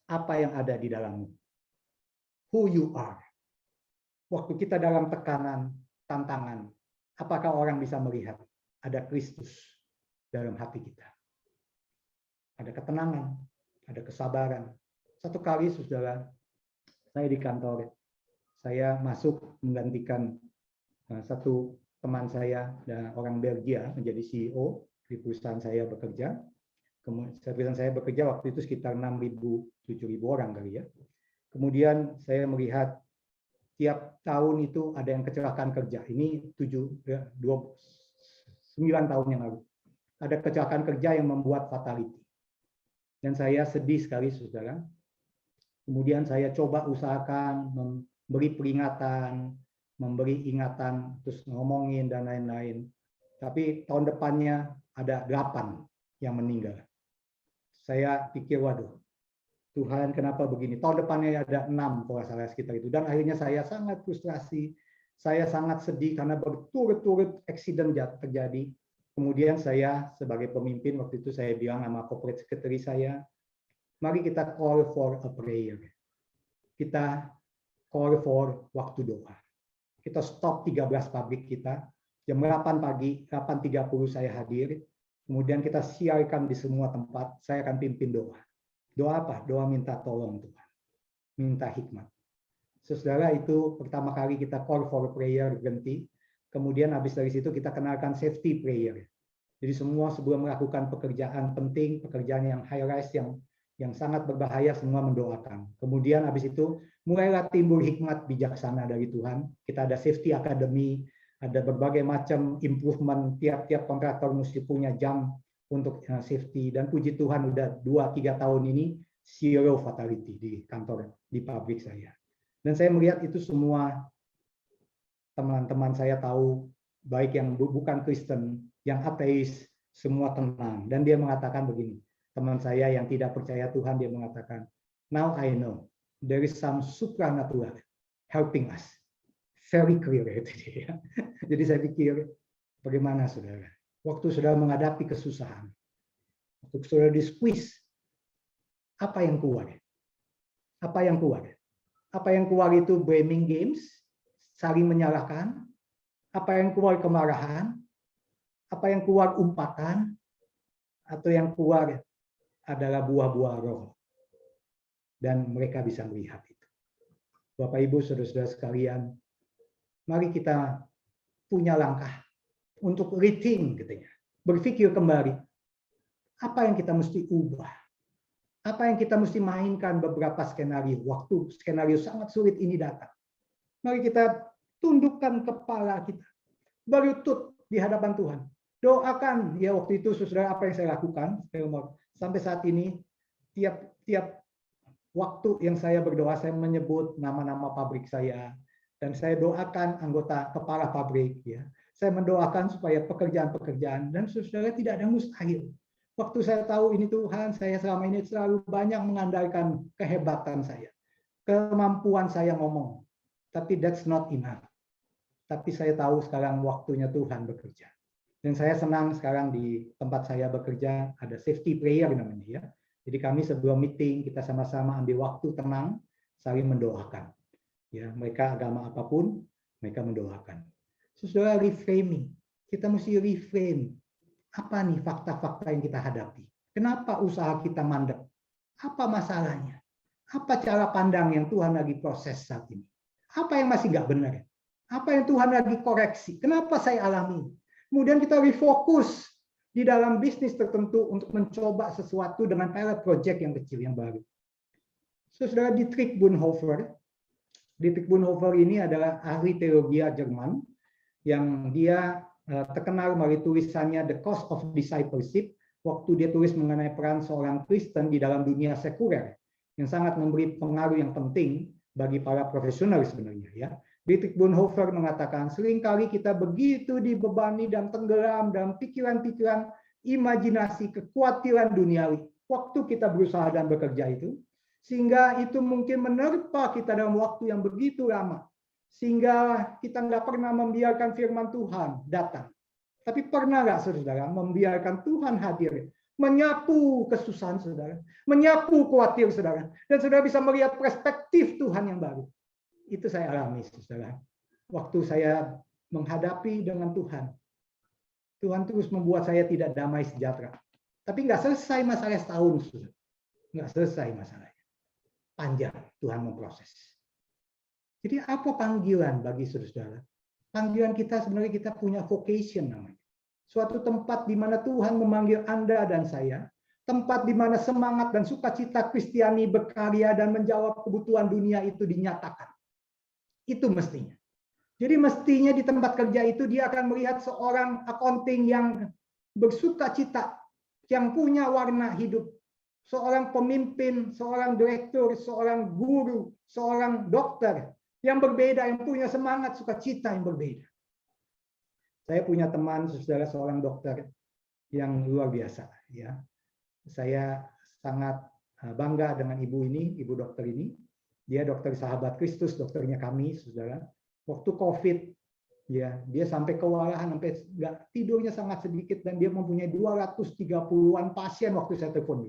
apa yang ada di dalammu. Who you are. Waktu kita dalam tekanan, tantangan, apakah orang bisa melihat ada Kristus dalam hati kita? Ada ketenangan, ada kesabaran. Satu kali, saudara, saya di kantor, saya masuk menggantikan satu teman saya dan orang Belgia menjadi CEO di perusahaan saya bekerja. Perusahaan saya bekerja waktu itu sekitar 6.000-7.000 orang kali ya. Kemudian saya melihat tiap tahun itu ada yang kecelakaan kerja. Ini 9 tahun yang lalu. Ada kecelakaan kerja yang membuat fatality. Dan saya sedih sekali, saudara. Kemudian saya coba usahakan memberi peringatan, memberi ingatan, terus ngomongin dan lain-lain. Tapi tahun depannya ada 8 yang meninggal. Saya pikir, waduh, Tuhan kenapa begini? Tahun depannya ada 6 kalau salah sekitar itu. Dan akhirnya saya sangat frustrasi, saya sangat sedih karena berturut-turut accident terjadi. Kemudian saya sebagai pemimpin waktu itu saya bilang sama corporate secretary saya, mari kita call for a prayer. Kita call for waktu doa. Kita stop 13 pabrik kita. Jam 8 pagi, 8.30 saya hadir. Kemudian kita siarkan di semua tempat. Saya akan pimpin doa. Doa apa? Doa minta tolong Tuhan. Minta hikmat. Saudara, itu pertama kali kita call for prayer berhenti. Kemudian habis dari situ kita kenalkan safety prayer. Jadi semua sebelum melakukan pekerjaan penting, pekerjaan yang high rise, yang sangat berbahaya, semua mendoakan. Kemudian habis itu mulailah timbul hikmat bijaksana dari Tuhan. Kita ada safety academy, ada berbagai macam improvement, tiap-tiap kontraktor mesti punya jam untuk safety. Dan puji Tuhan udah 2-3 tahun ini zero fatality di kantor, di pabrik saya. Dan saya melihat itu semua teman-teman saya tahu, baik yang bukan Kristen, yang ateis, semua tenang. Dan dia mengatakan begini, teman saya yang tidak percaya Tuhan, dia mengatakan, now I know, there is some supernatural helping us. Very clear itu dia. Jadi saya pikir, bagaimana saudara? Waktu saudara menghadapi kesusahan, waktu saudara di-squeeze, apa yang keluar? Apa yang keluar? Apa yang keluar itu blaming games, saling menyalahkan. Apa yang keluar kemarahan, apa yang keluar umpatan, atau yang keluar adalah buah-buah roh. Dan mereka bisa melihat itu. Bapak, Ibu, saudara-saudara sekalian, mari kita punya langkah untuk rethink, gitu ya. Berpikir kembali, apa yang kita mesti ubah? Apa yang kita mesti mainkan beberapa skenario, waktu skenario sangat sulit ini datang. Mari kita tundukkan kepala kita, berlutut di hadapan Tuhan. Doakan, ya waktu itu saudara apa yang saya lakukan sampai saat ini, tiap waktu yang saya berdoa, saya menyebut nama-nama pabrik saya, dan saya doakan anggota kepala pabrik, ya. Saya mendoakan supaya pekerjaan-pekerjaan, dan saudara tidak ada mustahil. Waktu saya tahu ini Tuhan, saya selama ini selalu banyak mengandalkan kehebatan saya, kemampuan saya ngomong, tapi that's not enough. Tapi saya tahu sekarang waktunya Tuhan bekerja. Dan saya senang sekarang di tempat saya bekerja ada safety prayer namanya, ya. Jadi kami sebelum meeting kita sama-sama ambil waktu tenang, saling mendoakan. Ya, mereka agama apapun, mereka mendoakan. Saudara, reframing. Kita mesti reframe. Apa nih fakta-fakta yang kita hadapi? Kenapa usaha kita mandek? Apa masalahnya? Apa cara pandang yang Tuhan lagi proses saat ini? Apa yang masih nggak benar? Apa yang Tuhan lagi koreksi? Kenapa saya alami? Kemudian kita refokus di dalam bisnis tertentu untuk mencoba sesuatu dengan pilot project yang kecil, yang baru. Saudara, Dietrich Bonhoeffer ini adalah ahli teologi Jerman yang dia terkenal melalui tulisannya The Cost of Discipleship, waktu dia tulis mengenai peran seorang Kristen di dalam dunia sekuler, yang sangat memberi pengaruh yang penting bagi para profesional sebenarnya, ya. Dietrich Bonhoeffer mengatakan, seringkali kita begitu dibebani dan tenggelam dalam pikiran-pikiran, imajinasi, kekhawatiran duniawi waktu kita berusaha dan bekerja itu, sehingga itu mungkin menerpa kita dalam waktu yang begitu lama, sehingga kita nggak pernah membiarkan firman Tuhan datang. Tapi pernah nggak saudara membiarkan Tuhan hadir, menyapu kesusahan saudara, menyapu khawatir saudara, dan saudara bisa melihat perspektif Tuhan yang baru. Itu saya alami, saudara. Waktu saya menghadapi dengan Tuhan, Tuhan terus membuat saya tidak damai sejahtera. Tapi nggak selesai masalah setahun, saudara. Nggak selesai masalahnya. Panjang Tuhan memproses. Jadi apa panggilan bagi saudara? Panggilan kita sebenarnya kita punya vocation namanya. Suatu tempat di mana Tuhan memanggil Anda dan saya. Tempat di mana semangat dan sukacita Kristiani berkarya dan menjawab kebutuhan dunia itu dinyatakan. Itu mestinya. Jadi mestinya di tempat kerja itu dia akan melihat seorang accounting yang bersukacita, yang punya warna hidup. Seorang pemimpin, seorang direktur, seorang guru, seorang dokter yang berbeda, yang punya semangat sukacita yang berbeda. Saya punya teman, saudara, seorang dokter yang luar biasa, ya. Saya sangat bangga dengan ibu ini, ibu dokter ini. Dia dokter Sahabat Kristus, dokternya kami, saudara. Waktu COVID, ya, dia sampai kewalahan, sampai nggak tidurnya sangat sedikit, dan dia mempunyai 230-an pasien waktu saya telepon.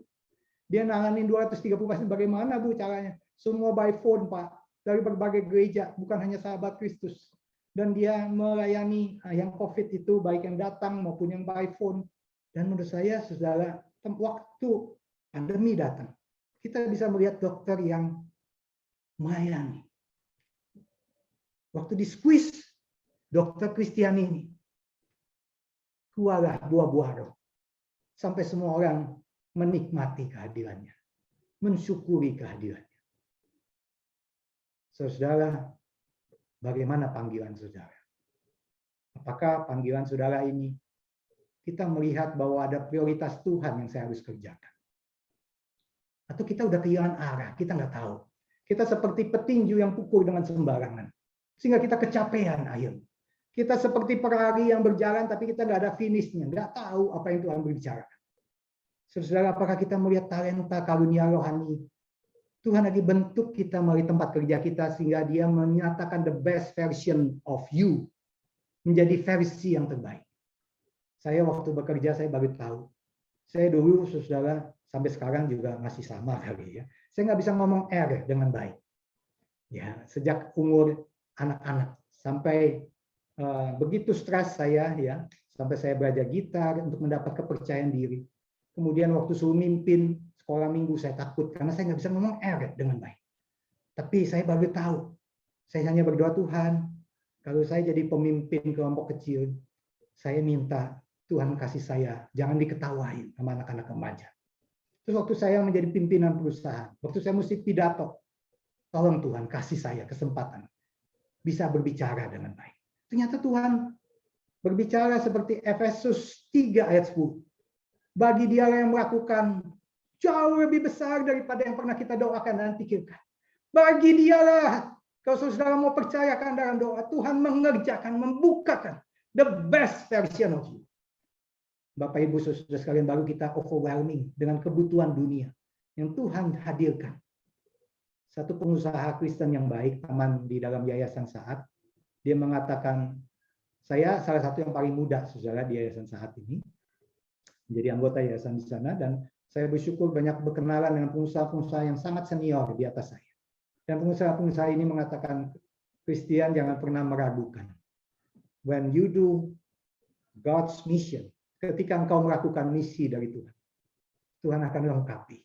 Dia nanganin 230 pasien, bagaimana Bu caranya? Semua by phone, Pak, dari berbagai gereja, bukan hanya Sahabat Kristus. Dan dia melayani yang COVID itu, baik yang datang maupun yang by phone. Dan menurut saya, saudara, waktu pandemi datang, kita bisa melihat dokter yang melayani. Waktu di squeeze, dokter Kristiani ini keluarlah buah-buah roh. Sampai semua orang menikmati kehadirannya, mensyukuri kehadirannya. Saudara, bagaimana panggilan saudara? Apakah panggilan saudara ini kita melihat bahwa ada prioritas Tuhan yang saya harus kerjakan? Atau kita udah kehilangan arah, kita nggak tahu. Kita seperti petinju yang pukul dengan sembarangan. Sehingga kita kecapean akhirnya. Kita seperti perari yang berjalan tapi kita nggak ada finishnya. Nggak tahu apa yang Tuhan berbicara. Saudara, apakah kita melihat talenta karunia rohani? Tuhan lagi bentuk kita melalui tempat kerja kita sehingga dia menyatakan the best version of you. Menjadi versi yang terbaik. Saya waktu bekerja saya baru tahu. Saya dulu, saudara, sampai sekarang juga masih sama kali ya. Saya nggak bisa ngomong R dengan baik. Ya, sejak umur anak-anak sampai begitu stres saya ya, sampai saya belajar gitar untuk mendapat kepercayaan diri. Kemudian waktu suruh mimpin sekolah minggu saya takut karena saya nggak bisa ngomong R dengan baik. Tapi saya baru tahu, saya hanya berdoa, Tuhan, kalau saya jadi pemimpin kelompok kecil, saya minta Tuhan kasih saya, jangan diketawain sama anak-anak remaja. Terus waktu saya menjadi pimpinan perusahaan, waktu saya mesti pidato, tolong Tuhan kasih saya kesempatan bisa berbicara dengan baik. Ternyata Tuhan berbicara seperti Efesus 3 ayat 10. Bagi dia yang melakukan jauh lebih besar daripada yang pernah kita doakan dan pikirkan. Bagi dialah, kalau saudara mau percayakan dalam doa, Tuhan mengerjakan, membukakan the best version of you. Bapak Ibu saudara sekalian, baru kita overwhelming dengan kebutuhan dunia yang Tuhan hadirkan. Satu pengusaha Kristen yang baik, teman di dalam Yayasan Saat, dia mengatakan, saya salah satu yang paling muda saudara di Yayasan Saat ini, menjadi anggota yayasan di sana, dan saya bersyukur banyak berkenalan dengan pengusaha-pengusaha yang sangat senior di atas saya. Dan pengusaha-pengusaha ini mengatakan, Christian jangan pernah meragukan. When you do God's mission, ketika engkau melakukan misi dari Tuhan, Tuhan akan lengkapi.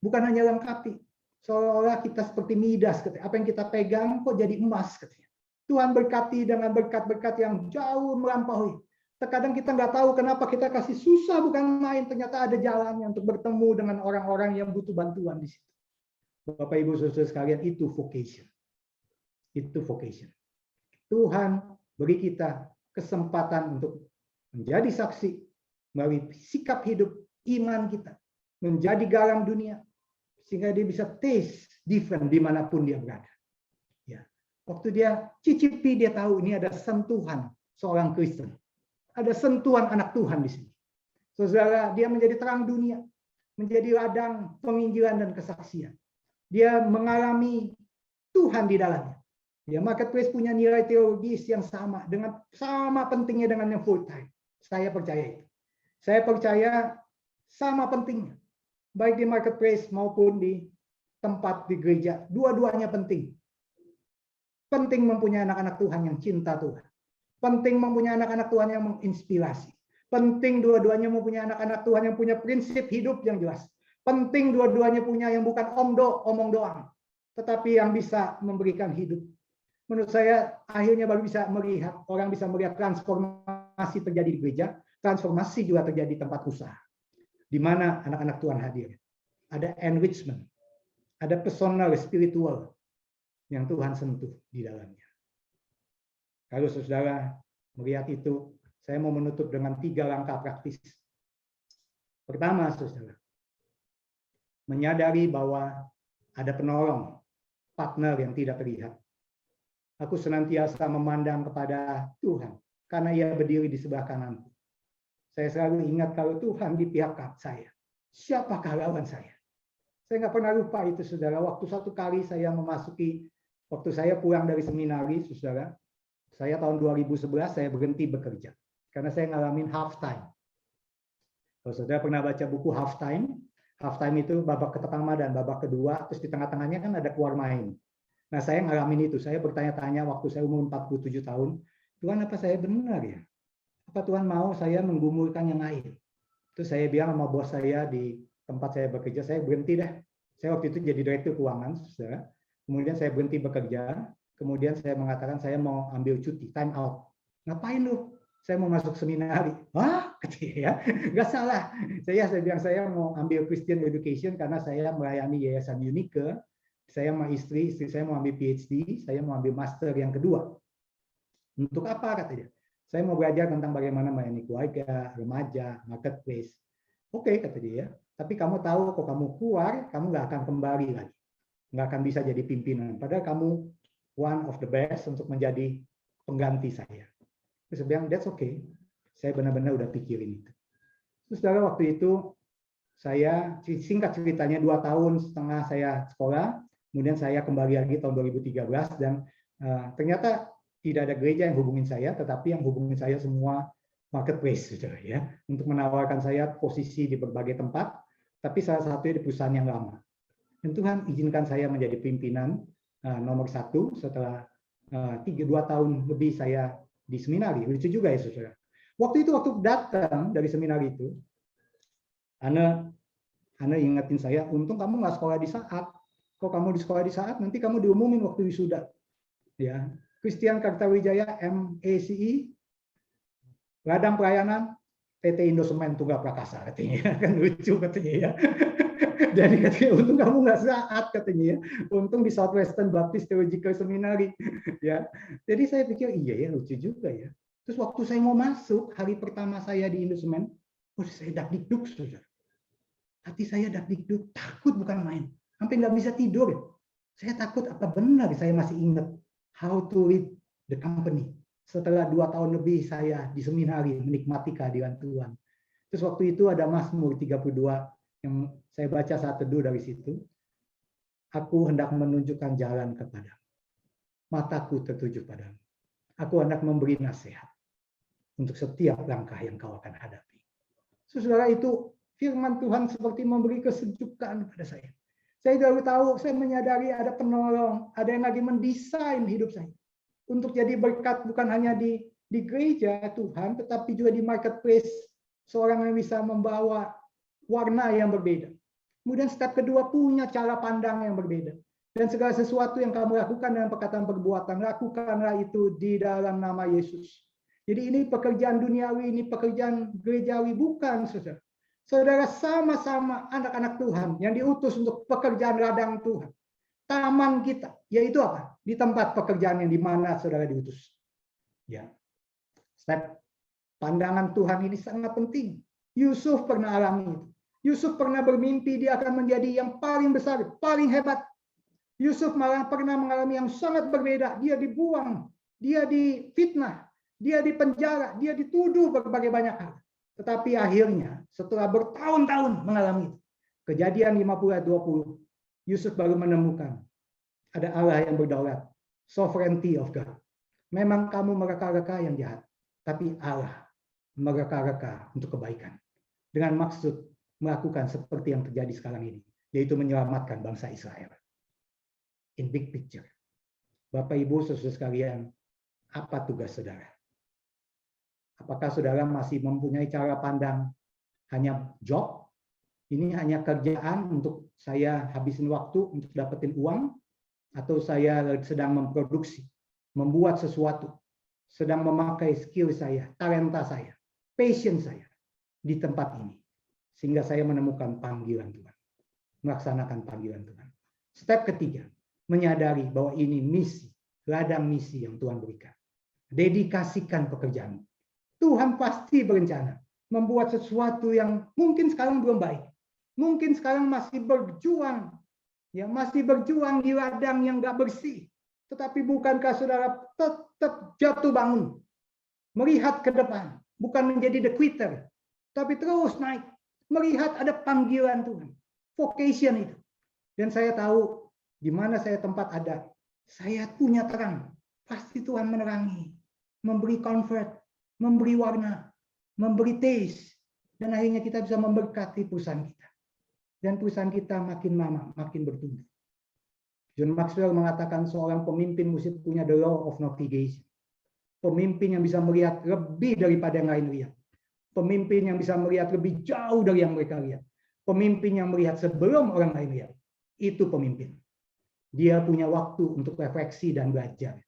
Bukan hanya lengkapi, seolah-olah kita seperti Midas, apa yang kita pegang kok jadi emas, katanya. Tuhan berkati dengan berkat-berkat yang jauh melampaui. Terkadang kita nggak tahu kenapa kita kasih susah, bukan main. Ternyata ada jalannya untuk bertemu dengan orang-orang yang butuh bantuan di situ. Bapak Ibu saudara sekalian, itu vocation. Itu vocation. Tuhan beri kita kesempatan untuk menjadi saksi melalui sikap hidup iman kita, menjadi garam dunia, sehingga dia bisa taste different dimanapun dia berada. Ya. Waktu dia cicipi, dia tahu ini ada sentuhan seorang Kristen. Ada sentuhan anak Tuhan di sini. Saudara, dia menjadi terang dunia, menjadi ladang penginjilan dan kesaksian. Dia mengalami Tuhan di dalamnya. Ya, marketplace punya nilai teologis yang sama, dengan sama pentingnya dengan yang full time. Saya percaya itu. Saya percaya sama pentingnya. Baik di marketplace maupun di tempat di gereja. Dua-duanya penting. Penting mempunyai anak-anak Tuhan yang cinta Tuhan. Penting mempunyai anak-anak Tuhan yang menginspirasi. Penting dua-duanya mempunyai anak-anak Tuhan yang punya prinsip hidup yang jelas. Penting dua-duanya punya yang bukan omong doang, tetapi yang bisa memberikan hidup. Menurut saya akhirnya baru bisa melihat, orang bisa melihat transformasi terjadi di gereja, transformasi juga terjadi di tempat usaha. Di mana anak-anak Tuhan hadir. Ada enrichment, ada personal spiritual yang Tuhan sentuh di dalamnya. Kalau saudara melihat itu, saya mau menutup dengan 3 langkah praktis. Pertama, saudara, menyadari bahwa ada penolong, partner yang tidak terlihat. Aku senantiasa memandang kepada Tuhan, karena ia berdiri di sebelah kananku. Saya selalu ingat kalau Tuhan di pihak saya. Siapakah lawan saya? Saya nggak pernah lupa itu, saudara. Waktu satu kali saya waktu saya pulang dari seminari, saudara, saya tahun 2011 saya berhenti bekerja. Karena saya ngalamin half time. Kalau saudara pernah baca buku half time itu babak pertama dan babak kedua, terus di tengah-tengahnya kan ada keluar main. Nah, saya ngalamin itu. Saya bertanya-tanya waktu saya umur 47 tahun, Tuhan, apa saya benar ya? Apa Tuhan mau saya menggumulkan yang lain? Terus saya bilang sama bos saya di tempat saya bekerja, saya berhenti dah. Saya waktu itu jadi direktur keuangan, saudara. Kemudian saya berhenti bekerja. Kemudian saya mengatakan saya mau ambil cuti, time out. Ngapain lu? Saya mau masuk seminari. Hah? Ya, nggak salah. Saya bilang saya mau ambil Christian Education karena saya melayani Yayasan Unike. Saya sama istri saya mau ambil PhD, saya mau ambil master yang kedua. Untuk apa, katanya? Saya mau belajar tentang bagaimana melayani keluarga, remaja, marketplace. Oke, kata dia. Tapi kamu tahu, kalau kamu keluar, kamu nggak akan kembali lagi. Nggak akan bisa jadi pimpinan. Padahal kamu one of the best untuk menjadi pengganti saya. Terus saya bilang, that's okay. Saya benar-benar udah pikirin itu. Terus saudara, waktu itu saya, singkat ceritanya, 2,5 tahun saya sekolah. Kemudian saya kembali lagi tahun 2013 dan ternyata tidak ada gereja yang hubungin saya, tetapi yang hubungin saya semua marketplace, saudara, ya, untuk menawarkan saya posisi di berbagai tempat, tapi salah satunya di perusahaan yang lama. Dan Tuhan izinkan saya menjadi pimpinan nomor 1 setelah 2 tahun lebih saya di seminari. Lucu juga ya saudara. Waktu datang dari seminari itu, Ana ingetin saya, untung kamu nggak sekolah di saat. Kalau kamu di sekolah di saat, nanti kamu diumumin waktu wisuda. Ya, Christian Kartawijaya, MACE, ladang pelayanan, PT Indosemen Tunggal Prakasa katanya, kan lucu katanya ya. Jadi katanya untung kamu nggak saat katanya ya, untung di Southwestern Baptist Theological Seminary ya. Jadi saya pikir iya ya, lucu juga ya. Terus waktu saya mau masuk hari pertama saya di Indosemen, saya dakdikduk saudara. Hati saya dakdikduk, takut bukan main, sampai nggak bisa tidur ya. Saya takut apa benar saya masih ingat how to lead the company. Setelah 2 tahun lebih saya di seminari menikmati kehadiran Tuhan. Terus waktu itu ada Mazmur 32 yang saya baca saat teduh dari situ. Aku hendak menunjukkan jalan kepadamu. Mataku tertuju padamu. Aku hendak memberi nasihat untuk setiap langkah yang kau akan hadapi. Saudara, itu firman Tuhan seperti memberi kesejukan pada saya. Saya baru tahu, saya menyadari ada penolong, ada yang lagi mendesain hidup saya. Untuk jadi berkat bukan hanya di gereja Tuhan, tetapi juga di marketplace. Seorang yang bisa membawa warna yang berbeda. Kemudian step kedua, punya cara pandang yang berbeda. Dan segala sesuatu yang kamu lakukan dengan perkataan perbuatan, lakukanlah itu di dalam nama Yesus. Jadi ini pekerjaan duniawi, ini pekerjaan gerejawi, bukan saudara. Saudara sama-sama anak-anak Tuhan yang diutus untuk pekerjaan ladang Tuhan. Taman kita, yaitu apa? Di tempat pekerjaan yang di mana saudara diutus. Ya. Step pandangan Tuhan ini sangat penting. Yusuf pernah alami itu. Yusuf pernah bermimpi dia akan menjadi yang paling besar, paling hebat. Yusuf malah pernah mengalami yang sangat berbeda. Dia dibuang, dia difitnah, dia dipenjara, dia dituduh berbagai banyak hal. Tetapi akhirnya setelah bertahun-tahun mengalami itu, Kejadian 50 ayat 20, Yusuf baru menemukan ada Allah yang berdaulat, sovereignty of God. Memang kamu mereka-reka yang jahat, tapi Allah mereka-reka untuk kebaikan. Dengan maksud melakukan seperti yang terjadi sekarang ini, yaitu menyelamatkan bangsa Israel. In big picture. Bapak Ibu saudara sekalian, apa tugas saudara? Apakah saudara masih mempunyai cara pandang hanya job? Ini hanya kerjaan untuk saya habisin waktu untuk dapetin uang, atau saya sedang memproduksi, membuat sesuatu, sedang memakai skill saya, talenta saya, passion saya di tempat ini, sehingga saya menemukan panggilan Tuhan, melaksanakan panggilan Tuhan. Step ketiga, menyadari bahwa ini misi, ladang misi yang Tuhan berikan. Dedikasikan pekerjaan. Tuhan pasti berencana membuat sesuatu yang mungkin sekarang belum baik. Mungkin sekarang masih berjuang, ya masih berjuang di ladang yang nggak bersih. Tetapi bukankah saudara tetap jatuh bangun, melihat ke depan, bukan menjadi the quitter, tapi terus naik, melihat ada panggilan Tuhan, vocation itu. Dan saya tahu di mana saya tempat ada, saya punya terang, pasti Tuhan menerangi, memberi convert, memberi warna, memberi taste, dan akhirnya kita bisa memberkati perusahaan kita. Dan perusahaan kita makin lama makin bertumbuh. John Maxwell mengatakan seorang pemimpin mesti punya the law of navigation. Pemimpin yang bisa melihat lebih daripada yang lain lihat. Pemimpin yang bisa melihat lebih jauh dari yang mereka lihat. Pemimpin yang melihat sebelum orang lain lihat. Itu pemimpin. Dia punya waktu untuk refleksi dan belajar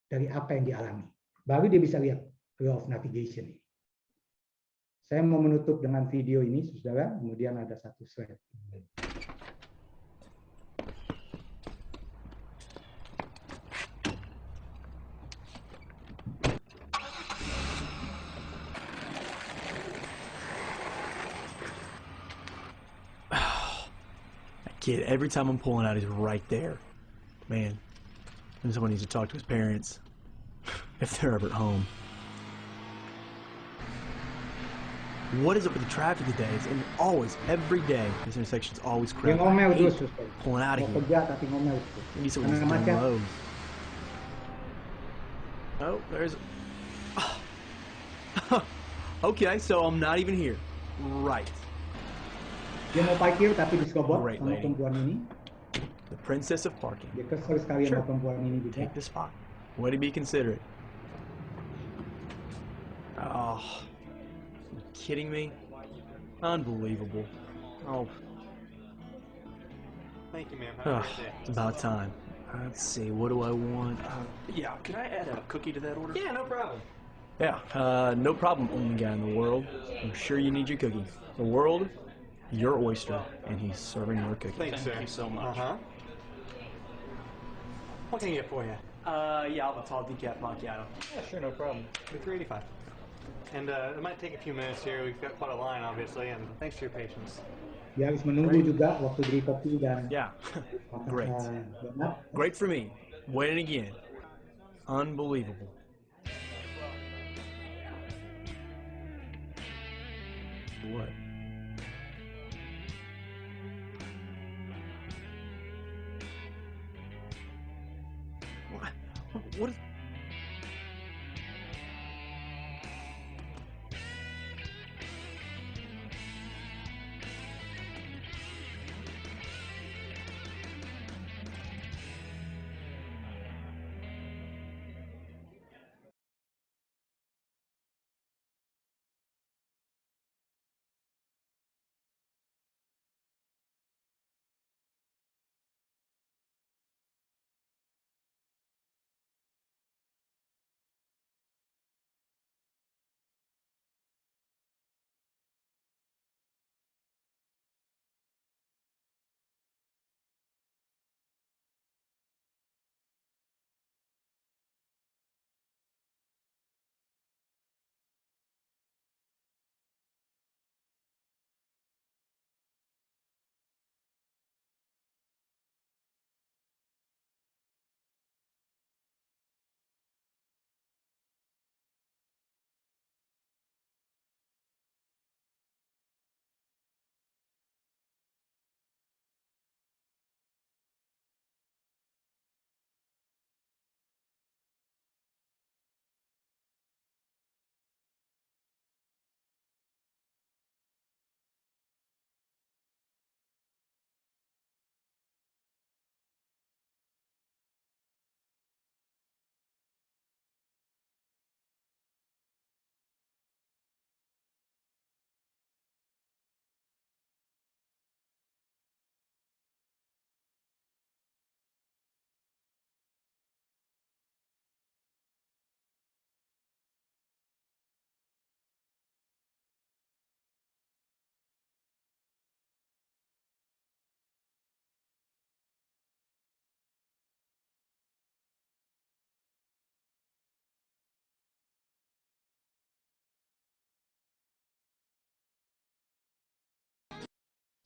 dari apa yang dialami. Baru dia bisa lihat law of navigation ini. Saya mau menutup dengan video ini, saudara. Kemudian ada satu slide. Kid, every time I'm pulling out, he's right there. Man, and someone needs to talk to his parents if they're ever at home. What is it with the traffic today? It's always, every day, this intersection's always crowded. I hate pulling out of here. Maybe someone needs to get on roads. Oh, there's... Okay, so I'm not even here. Right. Dia mau parkir tapi diserobot sama perempuan ini. the princess of parking. Dia kesel sekali Sure. sama perempuan ini juga. Take the spot. Way to be considerate. Oh, you kidding me? Unbelievable. Oh, Thank you, ma'am. Have a great day. it's about time. Let's see, what do I want? Yeah, could I add a cookie to that order? Yeah, no problem. Yeah, no problem, only guy in the world. I'm sure you need your cookie. The world, your oyster, and he's serving your cookie. Thanks, sir. Thank you so much. Uh-huh. What can I get for you? Yeah, I'll have a tall decaf macchiato. Yeah, sure, no problem. Be $3.85. And it might take a few minutes here. We've got quite a line, obviously, and thanks for your patience. Dia harus menunggu juga waktu beli kopi dan Yeah, makan great. donat. Great for me. Winning again. Unbelievable. What? What is...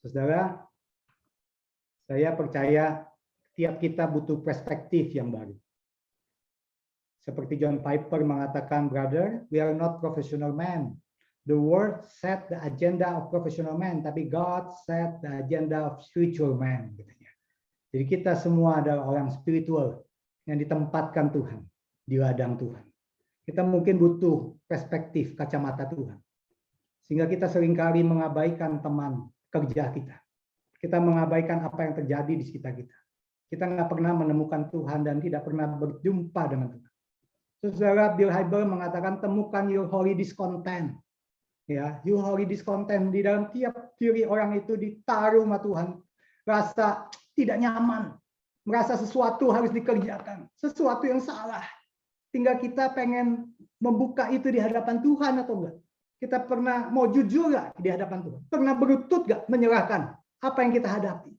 Saudara, saya percaya tiap kita butuh perspektif yang baru. Seperti John Piper mengatakan, brother, we are not professional men. The world set the agenda of professional men, tapi God set the agenda of spiritual men. Jadi kita semua adalah orang spiritual yang ditempatkan Tuhan di ladang Tuhan. Kita mungkin butuh perspektif kacamata Tuhan. Sehingga kita seringkali mengabaikan teman kerja kita. Kita mengabaikan apa yang terjadi di sekitar kita. Kita nggak pernah menemukan Tuhan dan tidak pernah berjumpa dengan Tuhan. Saudara, Bill Hybels mengatakan temukan your holy discontent. Ya, your holy discontent di dalam tiap diri orang itu ditaruh sama Tuhan. Rasa tidak nyaman, merasa sesuatu harus dikerjakan, sesuatu yang salah. Tinggal kita pengen membuka itu di hadapan Tuhan atau enggak. Kita pernah mau jujur nggak di hadapan Tuhan? Pernah berlutut nggak menyerahkan apa yang kita hadapi?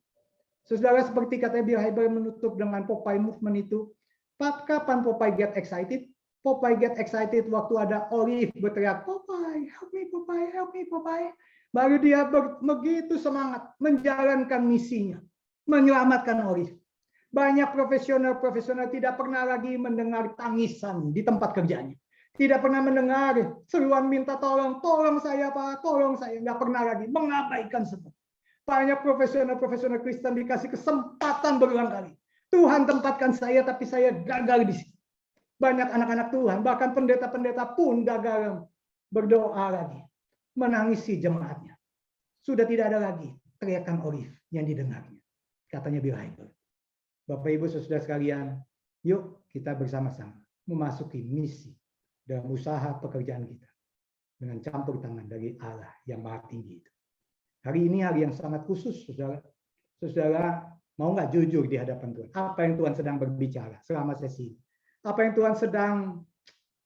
Saudara, seperti kata Bill Hybels menutup dengan Popeye movement itu, kapan Popeye get excited? Popeye get excited waktu ada Olive berteriak, Popeye, help me Popeye, help me Popeye. Baru dia begitu semangat menjalankan misinya, menyelamatkan Olive. Banyak profesional tidak pernah lagi mendengar tangisan di tempat kerjanya. Tidak pernah mendengar seruan minta tolong saya Pak, tolong saya. Nggak pernah lagi, mengabaikan semua. Banyak profesional Kristen dikasih kesempatan berulang kali. Tuhan tempatkan saya, tapi saya gagal di sini. Banyak anak-anak Tuhan, bahkan pendeta-pendeta pun gagal berdoa lagi. Menangisi jemaatnya. Sudah tidak ada lagi teriakan Olive yang didengarnya. Katanya Bill Hybels. Bapak Ibu Saudara sekalian, yuk kita bersama-sama memasuki misi dalam usaha pekerjaan kita dengan campur tangan dari Allah yang Maha Tinggi itu. Hari ini hari yang sangat khusus, saudara. Saudara mau nggak jujur di hadapan Tuhan? Apa yang Tuhan sedang berbicara selama sesi ini? Apa yang Tuhan sedang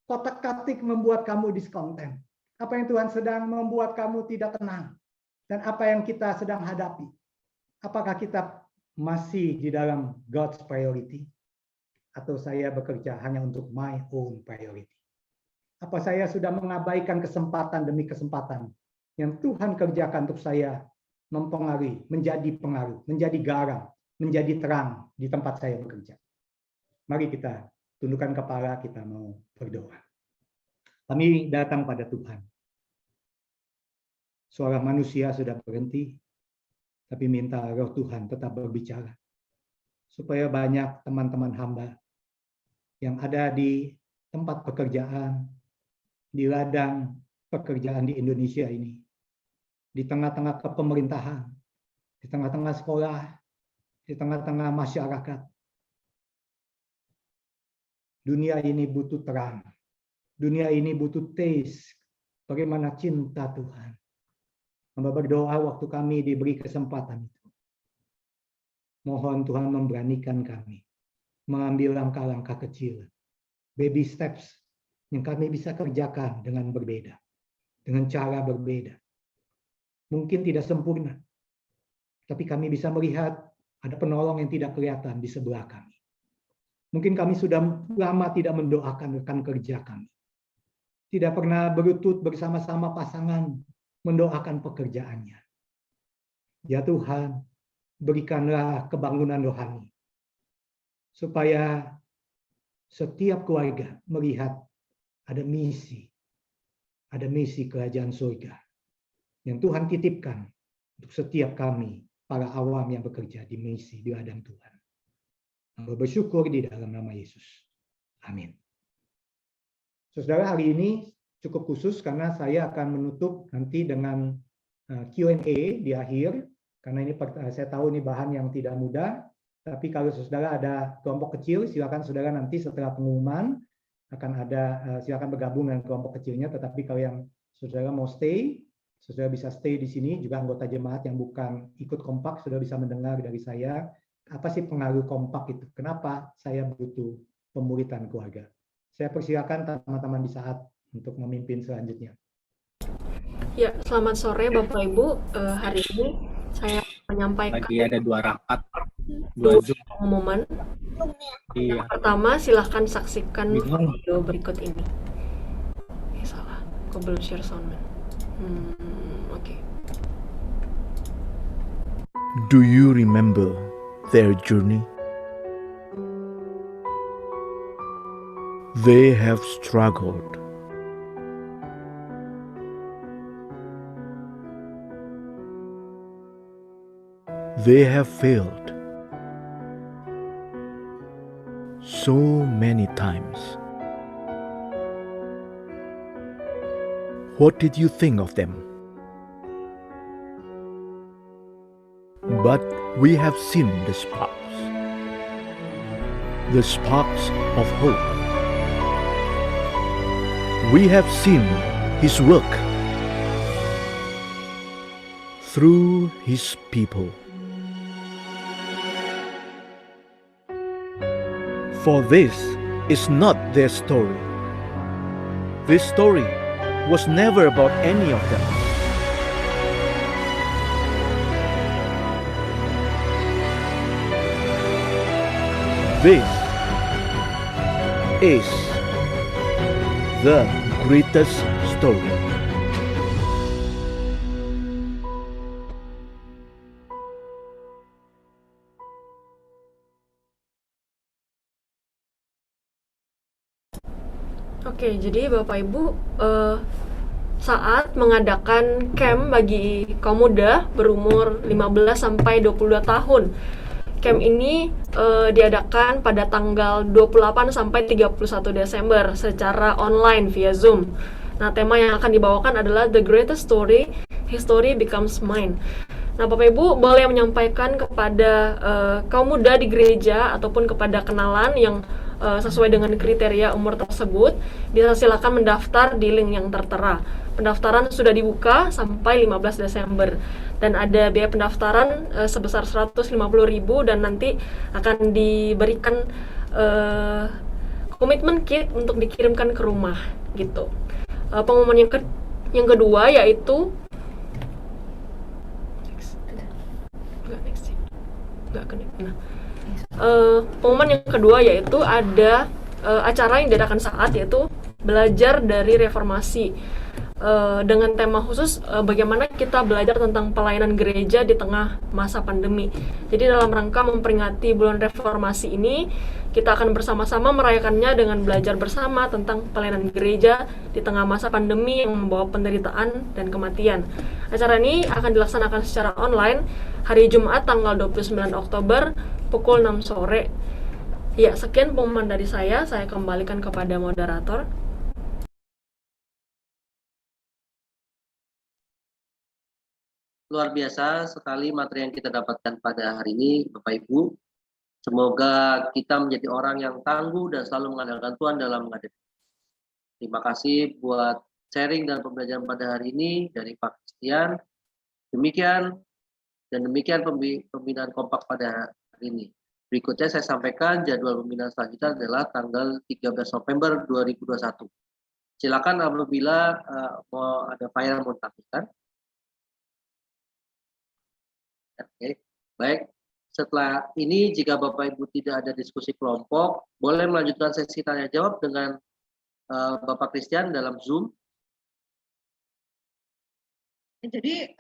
kotak-katik membuat kamu diskonten? Apa yang Tuhan sedang membuat kamu tidak tenang? Dan apa yang kita sedang hadapi? Apakah kita masih di dalam God's priority? Atau saya bekerja hanya untuk my own priority? Apa saya sudah mengabaikan kesempatan demi kesempatan yang Tuhan kerjakan untuk saya mempengaruhi, menjadi pengaruh, menjadi garam, menjadi terang di tempat saya bekerja? Mari kita tundukkan kepala, kita mau berdoa. Kami datang pada Tuhan. Suara manusia sudah berhenti, tapi minta Roh Tuhan tetap berbicara. Supaya banyak teman-teman hamba yang ada di tempat pekerjaan, di ladang pekerjaan di Indonesia ini, di tengah-tengah kepemerintahan, di tengah-tengah sekolah, di tengah-tengah masyarakat. Dunia ini butuh terang. Dunia ini butuh taste bagaimana cinta Tuhan. Hamba berdoa waktu kami diberi kesempatan itu. Mohon Tuhan memberanikan kami mengambil langkah-langkah kecil, baby steps yang kami bisa kerjakan dengan berbeda, dengan cara berbeda. Mungkin tidak sempurna, tapi kami bisa melihat ada penolong yang tidak kelihatan di sebelah kami. Mungkin kami sudah lama tidak mendoakan rekan kerja kami. Tidak pernah berlutut bersama-sama pasangan mendoakan pekerjaannya. Ya Tuhan, berikanlah kebangunan rohani, supaya setiap keluarga melihat ada misi kerajaan surga yang Tuhan titipkan untuk setiap kami, para awam yang bekerja di misi di ladang Tuhan. Hamba bersyukur di dalam nama Yesus. Amin. Saudara, hari ini cukup khusus karena saya akan menutup nanti dengan Q&A di akhir, karena ini saya tahu ini bahan yang tidak mudah, tapi kalau saudara ada kelompok kecil, silakan saudara nanti setelah pengumuman akan ada, silakan bergabung dengan kelompok kecilnya, tetapi kalau yang saudara mau stay, saudara bisa stay di sini, juga anggota jemaat yang bukan ikut kompak, saudara bisa mendengar dari saya, apa sih pengaruh kompak itu, kenapa saya butuh pemuritan keluarga. Saya persilakan teman-teman di saat untuk memimpin selanjutnya. Ya, selamat sore Bapak Ibu. Hari ini saya menyampaikan lagi ada 2 rapat, 2 Zoom pengumuman. Yang pertama, silahkan saksikan video berikut ini. Salah, aku belum share soundman. Oke. Do you remember their journey? They have struggled. They have failed so many times. What did you think of them? But we have seen the sparks of hope. We have seen His work through His people. For this is not their story. This story was never about any of them. This is the greatest story. Oke, jadi Bapak Ibu, saat mengadakan camp bagi kaum muda berumur 15 sampai 22 tahun. Camp ini diadakan pada tanggal 28 sampai 31 Desember secara online via Zoom. Nah, tema yang akan dibawakan adalah The Greatest Story, History Becomes Mine. Nah, Bapak Ibu boleh menyampaikan kepada kaum muda di gereja ataupun kepada kenalan yang sesuai dengan kriteria umur tersebut, bisa silakan mendaftar di link yang tertera. Pendaftaran sudah dibuka sampai 15 Desember dan ada biaya pendaftaran sebesar 150.000 dan nanti akan diberikan komitmen kit untuk dikirimkan ke rumah gitu. Pengumuman yang kedua yaitu pengumuman yang kedua yaitu ada acara yang diadakan saat yaitu belajar dari reformasi dengan tema khusus bagaimana kita belajar tentang pelayanan gereja di tengah masa pandemi. Jadi dalam rangka memperingati bulan reformasi ini, kita akan bersama-sama merayakannya dengan belajar bersama tentang pelayanan gereja di tengah masa pandemi yang membawa penderitaan dan kematian. Acara ini akan dilaksanakan secara online hari Jumat tanggal 29 Oktober pukul 6 sore. Ya, sekian pengumuman dari saya kembalikan kepada moderator. Luar biasa sekali materi yang kita dapatkan pada hari ini, Bapak Ibu. Semoga kita menjadi orang yang tangguh dan selalu mengandalkan Tuhan dalam menghadapi. Terima kasih buat sharing dan pembelajaran pada hari ini dari Pak Christian. Demikian pembinaan kompak pada hari ini. Berikutnya saya sampaikan jadwal pembinaan selanjutnya adalah tanggal 13 November 2021. Silakan apabila mau ada Pak yang mau tampilkan. Oke, baik. Setelah ini, jika Bapak Ibu tidak ada diskusi kelompok, boleh melanjutkan sesi tanya jawab dengan Bapak Christian dalam Zoom. Jadi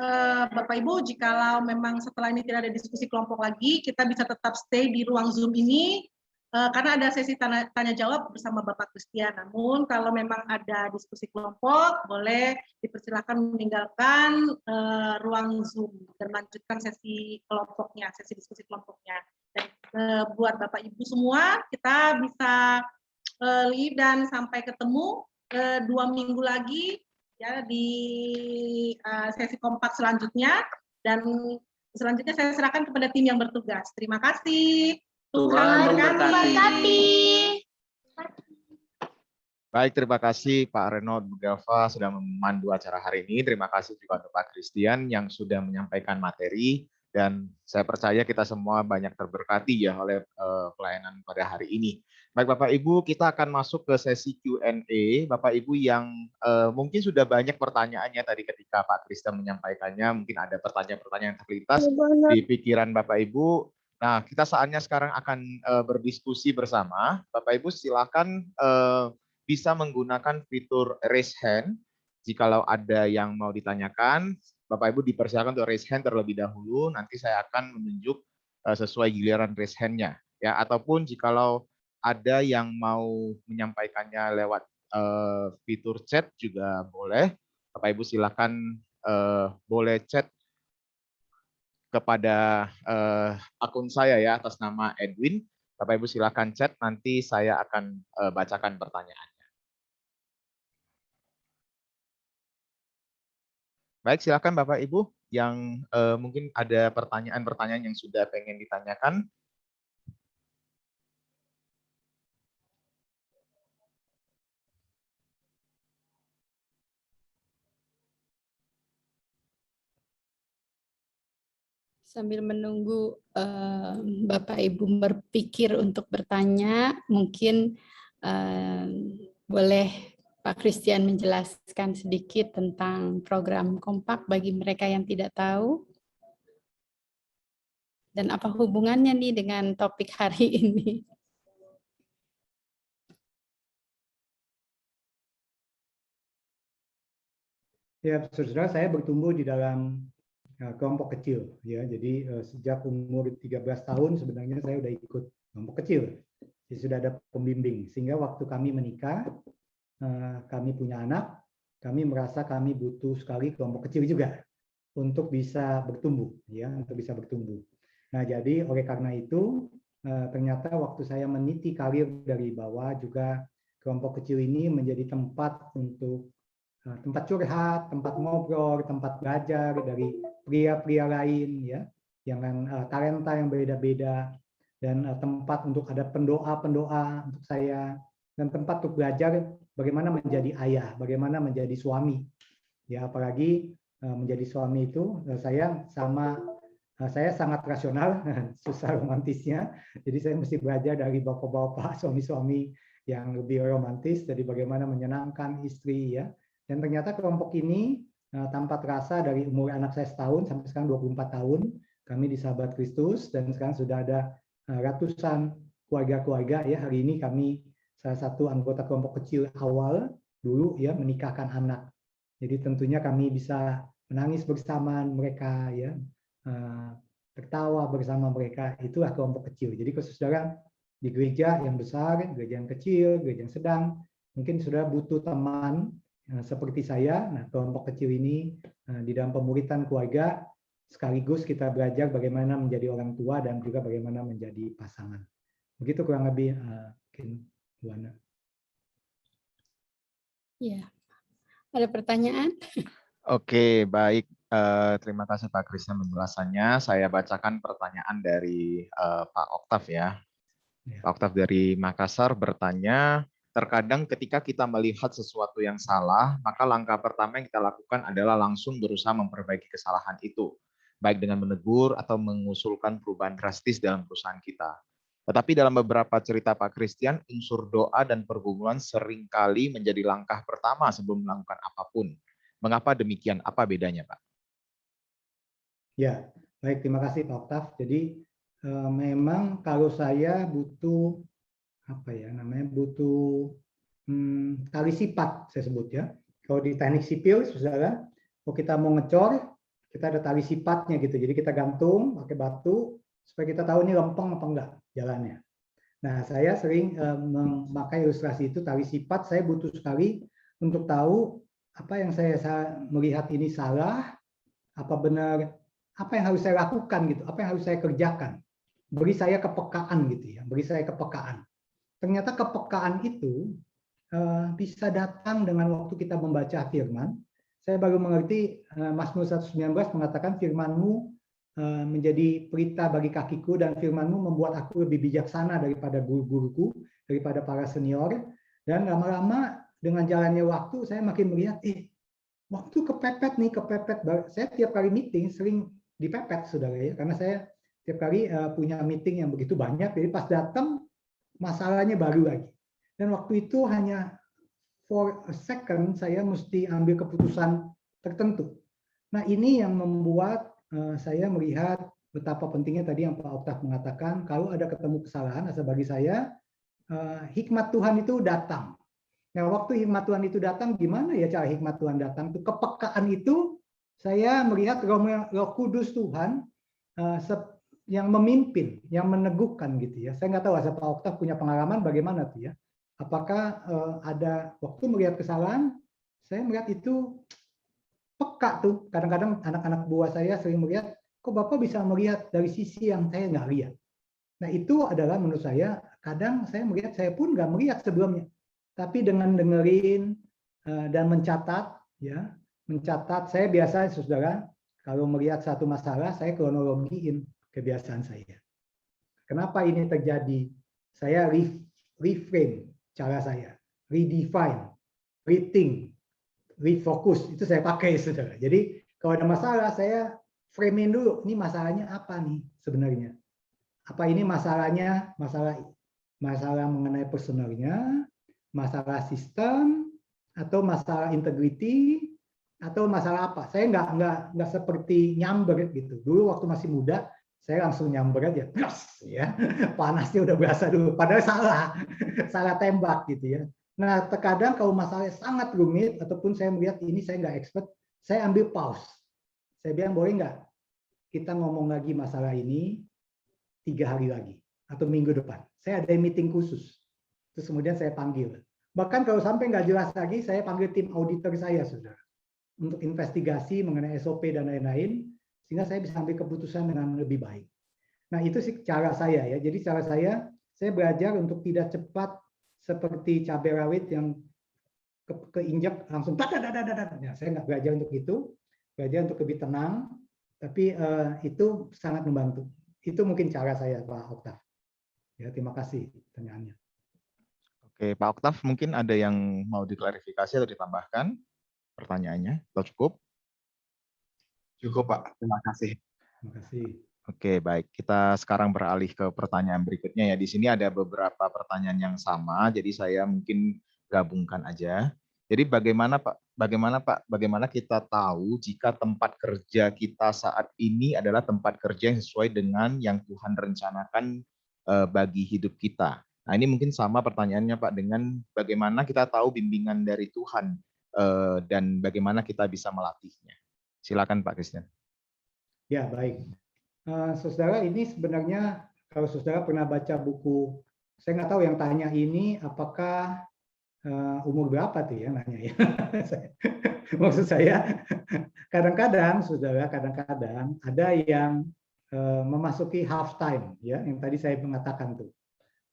Bapak Ibu, jikalau memang setelah ini tidak ada diskusi kelompok lagi, kita bisa tetap stay di ruang Zoom ini karena ada sesi tanya jawab bersama Bapak Christian. Namun kalau memang ada diskusi kelompok, boleh dipersilakan meninggalkan ruang Zoom dan melanjutkan sesi kelompoknya, sesi diskusi kelompoknya. Dan buat Bapak Ibu semua, kita bisa leave dan sampai ketemu 2 minggu lagi ya di sesi kompak selanjutnya, dan selanjutnya saya serahkan kepada tim yang bertugas. Terima kasih. Tuhan memberkati. Baik, terima kasih Pak Reno Bugalva sudah memandu acara hari ini. Terima kasih juga untuk Pak Christian yang sudah menyampaikan materi, dan saya percaya kita semua banyak terberkati ya oleh pelayanan pada hari ini. Baik Bapak Ibu, kita akan masuk ke sesi Q&A. Bapak Ibu yang mungkin sudah banyak pertanyaannya tadi ketika Pak Christian menyampaikannya, mungkin ada pertanyaan-pertanyaan yang terlintas di pikiran Bapak Ibu. Nah, kita saatnya sekarang akan berdiskusi bersama. Bapak Ibu silakan bisa menggunakan fitur raise hand. Jikalau ada yang mau ditanyakan, Bapak Ibu dipersilakan untuk raise hand terlebih dahulu. Nanti saya akan menunjuk sesuai giliran raise hand-nya. Ya, ataupun jikalau ada yang mau menyampaikannya lewat fitur chat juga boleh. Bapak Ibu silakan boleh chat kepada akun saya ya atas nama Edwin. Bapak Ibu silakan chat, nanti saya akan bacakan pertanyaannya. Baik, silakan Bapak Ibu yang mungkin ada pertanyaan-pertanyaan yang sudah pengen ditanyakan. Sambil menunggu Bapak Ibu berpikir untuk bertanya, mungkin boleh Pak Christian menjelaskan sedikit tentang program Kompak bagi mereka yang tidak tahu. Dan apa hubungannya nih dengan topik hari ini? Ya, saudara, saya bertumbuh di dalam kelompok kecil ya. Jadi sejak umur 13 tahun sebenarnya saya udah ikut kelompok kecil. Jadi sudah ada pembimbing, sehingga waktu kami menikah, kami punya anak, kami merasa kami butuh sekali kelompok kecil juga untuk bisa bertumbuh ya, untuk bisa bertumbuh. Nah, jadi oleh karena itu ternyata waktu saya meniti karir dari bawah juga kelompok kecil ini menjadi tempat untuk tempat curhat, tempat ngobrol, tempat belajar dari pria-pria lain ya, yang talenta yang beda-beda, dan tempat untuk ada pendoa-pendoa untuk saya, dan tempat untuk belajar bagaimana menjadi ayah, bagaimana menjadi suami. Ya, apalagi menjadi suami itu saya sangat rasional, susah romantisnya. Jadi saya mesti belajar dari bapak-bapak, suami-suami yang lebih romantis, jadi bagaimana menyenangkan istri ya. Dan ternyata kelompok ini tanpa terasa dari umur anak saya setahun sampai sekarang 24 tahun, kami di Sahabat Kristus, dan sekarang sudah ada ratusan keluarga-keluarga ya. Hari ini kami salah satu anggota kelompok kecil awal dulu ya menikahkan anak. Jadi tentunya kami bisa menangis bersama mereka ya, tertawa bersama mereka. Itulah kelompok kecil. Jadi saudara di gereja yang besar, gereja yang kecil, gereja yang sedang, mungkin saudara butuh teman seperti saya. Nah, kelompok kecil ini di dalam pemuritan keluarga sekaligus kita belajar bagaimana menjadi orang tua dan juga bagaimana menjadi pasangan. Begitu kurang lebih mungkin Luana. Ya, ada pertanyaan? Oke, baik. Terima kasih Pak Krishna penjelasannya. Saya bacakan pertanyaan dari Pak Oktav ya. Pak Oktav dari Makassar bertanya, terkadang ketika kita melihat sesuatu yang salah, maka langkah pertama yang kita lakukan adalah langsung berusaha memperbaiki kesalahan itu, baik dengan menegur atau mengusulkan perubahan drastis dalam perusahaan kita. Tetapi dalam beberapa cerita Pak Christian, unsur doa dan pergumulan seringkali menjadi langkah pertama sebelum melakukan apapun. Mengapa demikian? Apa bedanya, Pak? Ya, baik, terima kasih Pak Oktav. Jadi memang kalau saya butuh butuh tali sifat saya sebut ya. Kalau di teknik sipil, saudara, kalau kita mau ngecor, kita ada tali sifatnya gitu. Jadi kita gantung pakai batu supaya kita tahu ini lempeng apa enggak jalannya. Nah, saya sering memakai ilustrasi itu tali sifat. Saya butuh sekali untuk tahu apa yang saya melihat ini salah, apa benar, apa yang harus saya lakukan gitu, apa yang harus saya kerjakan. Beri saya kepekaan gitu ya, beri saya kepekaan. Ternyata kepekaan itu bisa datang dengan waktu kita membaca firman. Saya baru mengerti Mazmur 119 mengatakan firman-Mu menjadi pelita bagi kakiku dan firman-Mu membuat aku lebih bijaksana daripada guru-guruku, daripada para senior. Dan lama-lama dengan jalannya waktu saya makin melihat, waktu kepepet. Saya tiap kali meeting sering dipepet, saudara ya, karena saya tiap kali punya meeting yang begitu banyak. Jadi pas datang masalahnya baru lagi. Dan waktu itu hanya for a second saya mesti ambil keputusan tertentu. Nah, ini yang membuat saya melihat betapa pentingnya tadi yang Pak Oktav mengatakan, kalau ada ketemu kesalahan, asal bagi saya hikmat Tuhan itu datang. Nah, waktu hikmat Tuhan itu datang, gimana ya cara hikmat Tuhan datang? Itu kepekaan itu saya melihat Roh Kudus Tuhan yang memimpin, yang meneguhkan gitu ya. Saya nggak tahu asal Pak Oktav punya pengalaman bagaimana tuh ya. Apakah ada waktu melihat kesalahan, saya melihat itu peka tuh. Kadang-kadang anak-anak buah saya sering melihat, kok Bapak bisa melihat dari sisi yang saya nggak lihat. Nah, itu adalah menurut saya, kadang saya melihat, saya pun nggak melihat sebelumnya. Tapi dengan dengerin dan mencatat, ya, mencatat, saya biasa, saudara, kalau melihat satu masalah, saya kronologiin kebiasaan saya. Kenapa ini terjadi? Saya reframe cara saya, redefine, rethink, refocus, itu saya pakai, saudara. Jadi kalau ada masalah, saya frame-in dulu, ini masalahnya apa nih sebenarnya? Apa ini masalahnya, masalah mengenai personalnya, masalah sistem, atau masalah integrity, atau masalah apa? Saya nggak seperti nyamber gitu. Dulu waktu masih muda, saya langsung nyamber aja, ya, panasnya udah berasa dulu. Padahal salah tembak gitu ya. Nah, terkadang kalau masalahnya sangat rumit, ataupun saya melihat ini saya nggak expert, saya ambil pause. Saya bilang, boleh nggak kita ngomong lagi masalah ini 3 hari lagi, atau minggu depan. Saya ada meeting khusus. Terus kemudian saya panggil. Bahkan kalau sampai nggak jelas lagi, saya panggil tim auditor saya, saudara, untuk investigasi mengenai SOP dan lain-lain, sehingga saya bisa ambil keputusan dengan lebih baik. Nah, itu sih cara saya ya. Jadi cara saya belajar untuk tidak cepat seperti cabai rawit yang keinjak langsung ya, saya nggak belajar untuk itu, belajar untuk lebih tenang, Tapi itu sangat membantu. Itu mungkin cara saya, Pak Oktav. Ya, terima kasih pertanyaannya. Oke, Pak Oktav, mungkin ada yang mau diklarifikasi atau ditambahkan pertanyaannya? Atau cukup? Cukup, Pak. Terima kasih. Terima kasih. Oke, baik. Kita sekarang beralih ke pertanyaan berikutnya ya. Di sini ada beberapa pertanyaan yang sama, jadi saya mungkin gabungkan aja. Jadi bagaimana kita tahu jika tempat kerja kita saat ini adalah tempat kerja yang sesuai dengan yang Tuhan rencanakan bagi hidup kita. Nah, ini mungkin sama pertanyaannya Pak dengan bagaimana kita tahu bimbingan dari Tuhan dan bagaimana kita bisa melatihnya. Silakan Pak Christian. Ya, baik. Saudara, ini sebenarnya kalau saudara pernah baca buku, saya nggak tahu yang tanya ini apakah umur berapa tuh ya nanya ya. Maksud saya kadang-kadang saudara, kadang-kadang ada yang memasuki half time ya, yang tadi saya mengatakan tuh.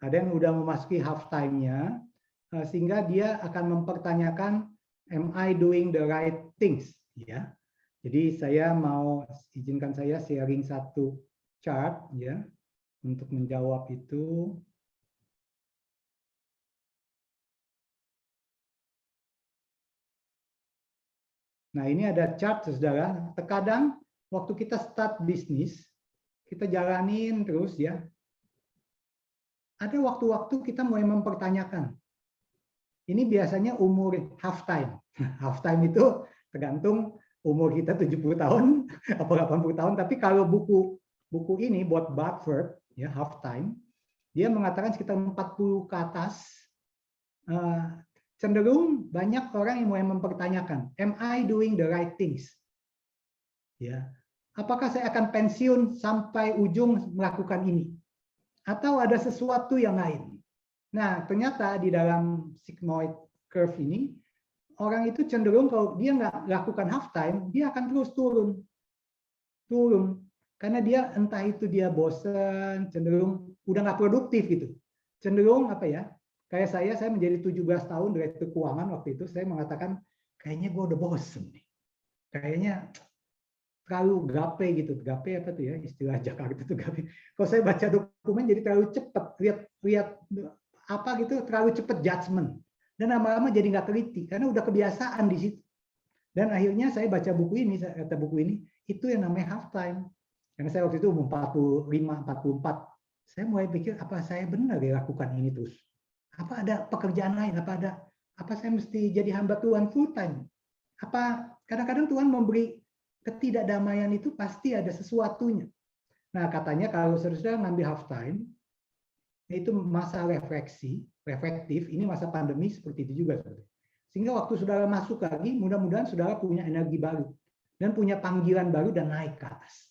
Ada yang udah memasuki half time-nya sehingga dia akan mempertanyakan am I doing the right things ya. Jadi saya mau izinkan saya sharing satu chart ya untuk menjawab itu. Nah, ini ada chart saudara. Terkadang waktu kita start bisnis, kita jalanin terus ya. Ada waktu-waktu kita mulai mempertanyakan. Ini biasanya umur half time. Half time itu tergantung umur kita 70 tahun atau 80 tahun, tapi kalau buku ini buat Bartford ya half time, dia mengatakan sekitar 40 ke atas cenderung banyak orang yang mulai mempertanyakan, am I doing the right things? Ya. Apakah saya akan pensiun sampai ujung melakukan ini? Atau ada sesuatu yang lain? Nah, ternyata di dalam sigmoid curve ini orang itu cenderung kalau dia nggak lakukan half time, dia akan terus turun. Karena dia entah itu dia bosan, cenderung udah nggak produktif gitu. Cenderung apa ya, kayak saya menjadi 17 tahun direktur keuangan waktu itu, saya mengatakan, kayaknya gue udah bosen nih. Kayaknya terlalu gape gitu. Gape apa tuh ya, istilah Jakarta itu gape. Kalau saya baca dokumen jadi terlalu cepat, lihat apa gitu, terlalu cepat judgement. Dan lama-lama jadi nggak teliti karena udah kebiasaan di situ. Dan akhirnya saya baca buku ini, kata buku ini, itu yang namanya half time. Karena saya waktu itu umur 45, 44. Saya mulai pikir apa saya benar ya lakukan ini terus. Apa ada pekerjaan lain? Apa saya mesti jadi hamba Tuhan full time? Apa kadang-kadang Tuhan memberi ketidakdamaian itu pasti ada sesuatunya. Nah, katanya kalau saudara ngambil half time, itu masa reflektif, ini masa pandemi seperti itu juga. Sehingga waktu saudara masuk lagi, mudah-mudahan saudara punya energi baru dan punya panggilan baru dan naik ke atas.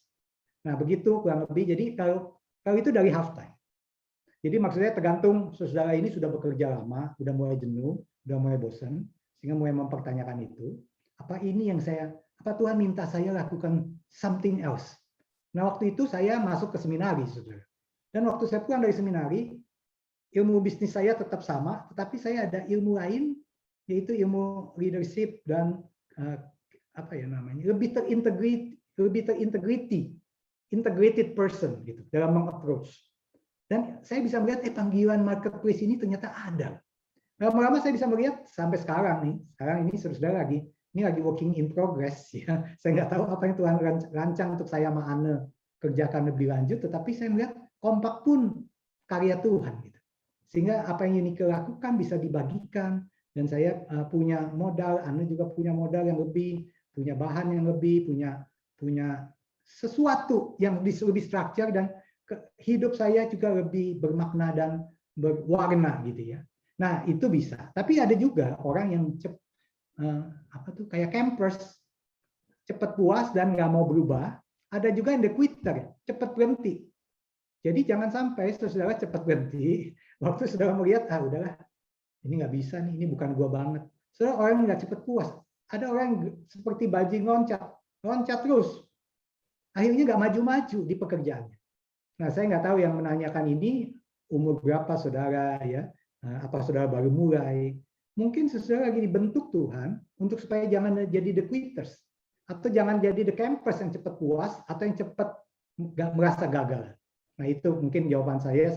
Nah, begitu kurang lebih. Jadi kalau itu dari half time. Jadi maksudnya tergantung saudara ini sudah bekerja lama, sudah mulai jenuh, sudah mulai bosan, sehingga mulai mempertanyakan itu. Apa ini yang apa Tuhan minta saya lakukan something else? Nah, waktu itu saya masuk ke seminari, saudara. Dan waktu saya pulang dari seminari, ilmu bisnis saya tetap sama, tetapi saya ada ilmu lain, yaitu ilmu leadership dan apa ya namanya, lebih integrated person gitu dalam mengapproach. Dan saya bisa melihat panggilan marketplace ini ternyata ada. Lama-lama saya bisa melihat sampai sekarang nih. Sekarang ini saudara lagi working in progress ya. Saya nggak tahu apa yang Tuhan rancang untuk saya sama Anne kerjakan lebih lanjut, tetapi saya melihat Kompak pun karya Tuhan gitu. Sehingga apa yang Unike lakukan bisa dibagikan, dan saya punya modal, Anne juga punya modal yang lebih, punya bahan yang lebih, punya sesuatu yang lebih structure, dan hidup saya juga lebih bermakna dan berwarna gitu ya. Nah, itu bisa. Tapi ada juga orang yang kayak campers, cepat puas dan nggak mau berubah. Ada juga yang the quitter, cepat berhenti. Jadi jangan sampai saudara cepat berhenti waktu saudara melihat udahlah ini nggak bisa nih, ini bukan gua banget. Saudara orang nggak cepat puas. Ada orang yang seperti bajing loncat terus. Akhirnya nggak maju-maju di pekerjaannya. Nah, saya nggak tahu yang menanyakan ini umur berapa saudara ya, apa saudara baru mulai. Mungkin saudara lagi dibentuk Tuhan untuk supaya jangan jadi the quitters. atau jangan jadi the campers yang cepat puas atau yang cepat merasa gagal. Nah itu mungkin jawaban saya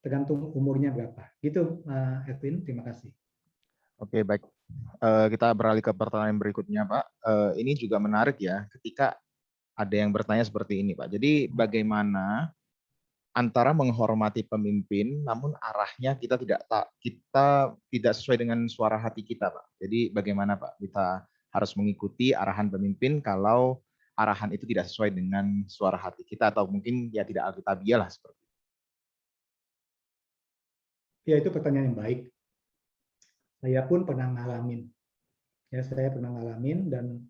tergantung umurnya berapa. Gitu Edwin, terima kasih. Oke, baik. Kita beralih ke pertanyaan berikutnya, Pak. Ini juga menarik ya, ketika ada yang bertanya seperti ini, Pak. Jadi bagaimana antara menghormati pemimpin, namun arahnya kita tidak sesuai dengan suara hati kita, Pak. Jadi bagaimana, Pak? Kita harus mengikuti arahan pemimpin kalau arahan itu tidak sesuai dengan suara hati kita atau mungkin ya tidak alkitabiah lah seperti itu. Ya itu pertanyaan yang baik. Saya pun pernah ngalamin. Ya saya pernah ngalamin dan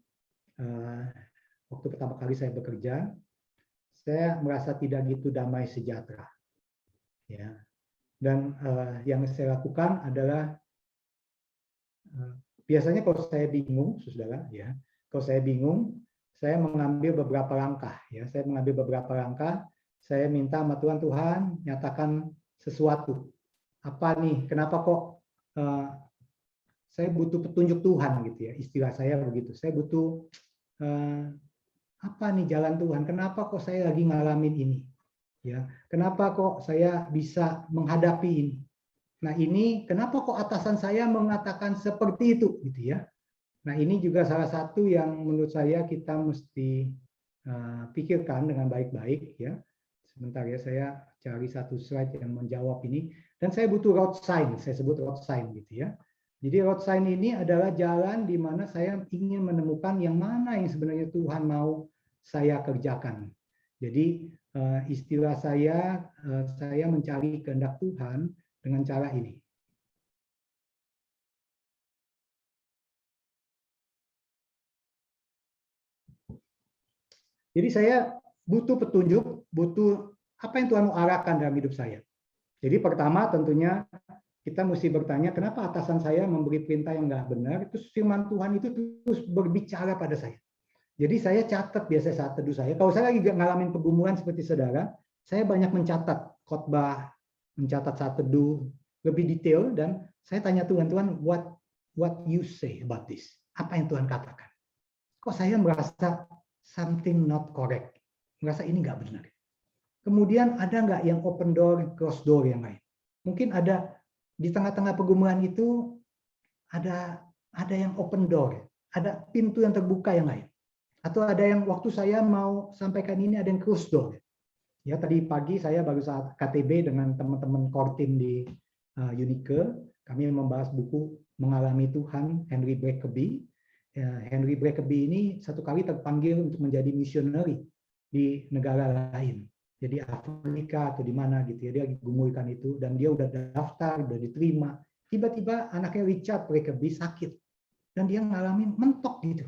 waktu pertama kali saya bekerja, saya merasa tidak gitu damai sejahtera. Ya. Dan yang saya lakukan adalah biasanya kalau saya bingung, saudara, ya, kalau saya bingung, saya mengambil beberapa langkah. Ya, saya mengambil beberapa langkah. Saya minta sama Tuhan, nyatakan sesuatu. Apa nih? Kenapa kok saya butuh petunjuk Tuhan gitu ya? Istilah saya begitu. Saya butuh apa nih jalan Tuhan? Kenapa kok saya lagi ngalamin ini? Ya, kenapa kok saya bisa menghadapi ini? Nah ini kenapa kok atasan saya mengatakan seperti itu gitu ya. Nah ini juga salah satu yang menurut saya kita mesti pikirkan dengan baik-baik ya. Sebentar ya saya cari satu slide yang menjawab ini. Dan saya butuh road sign, saya sebut road sign gitu ya. Jadi road sign ini adalah jalan di mana saya ingin menemukan yang mana yang sebenarnya Tuhan mau saya kerjakan. Jadi istilah saya mencari kehendak Tuhan dengan cara ini. Jadi saya butuh petunjuk, butuh apa yang Tuhan mau arahkan dalam hidup saya. Jadi pertama tentunya kita mesti bertanya kenapa atasan saya memberi perintah yang nggak benar, terus firman Tuhan itu terus berbicara pada saya. Jadi saya catat biasa saat teduh saya. Kalau saya lagi ngalamin pergumulan seperti saudara, saya banyak mencatat khotbah, mencatat saat teduh lebih detail dan saya tanya Tuhan, what you say about this? Apa yang Tuhan katakan? Kok saya merasa something not correct, merasa ini nggak benar. Kemudian ada nggak yang open door, close door yang lain? Mungkin ada di tengah-tengah pergumulan itu ada yang open door, ada pintu yang terbuka yang lain. Atau ada yang waktu saya mau sampaikan ini ada yang close door. Ya tadi pagi saya baru saat KTB dengan teman-teman core team di Unike, kami membahas buku Mengalami Tuhan Henry Blackaby. Henry Blackaby ini satu kali terpanggil untuk menjadi missionary di negara lain. Jadi Afrika atau di mana gitu ya, dia gumulkan itu dan dia udah daftar, udah diterima. Tiba-tiba anaknya Richard Blackaby sakit dan dia ngalamin mentok gitu.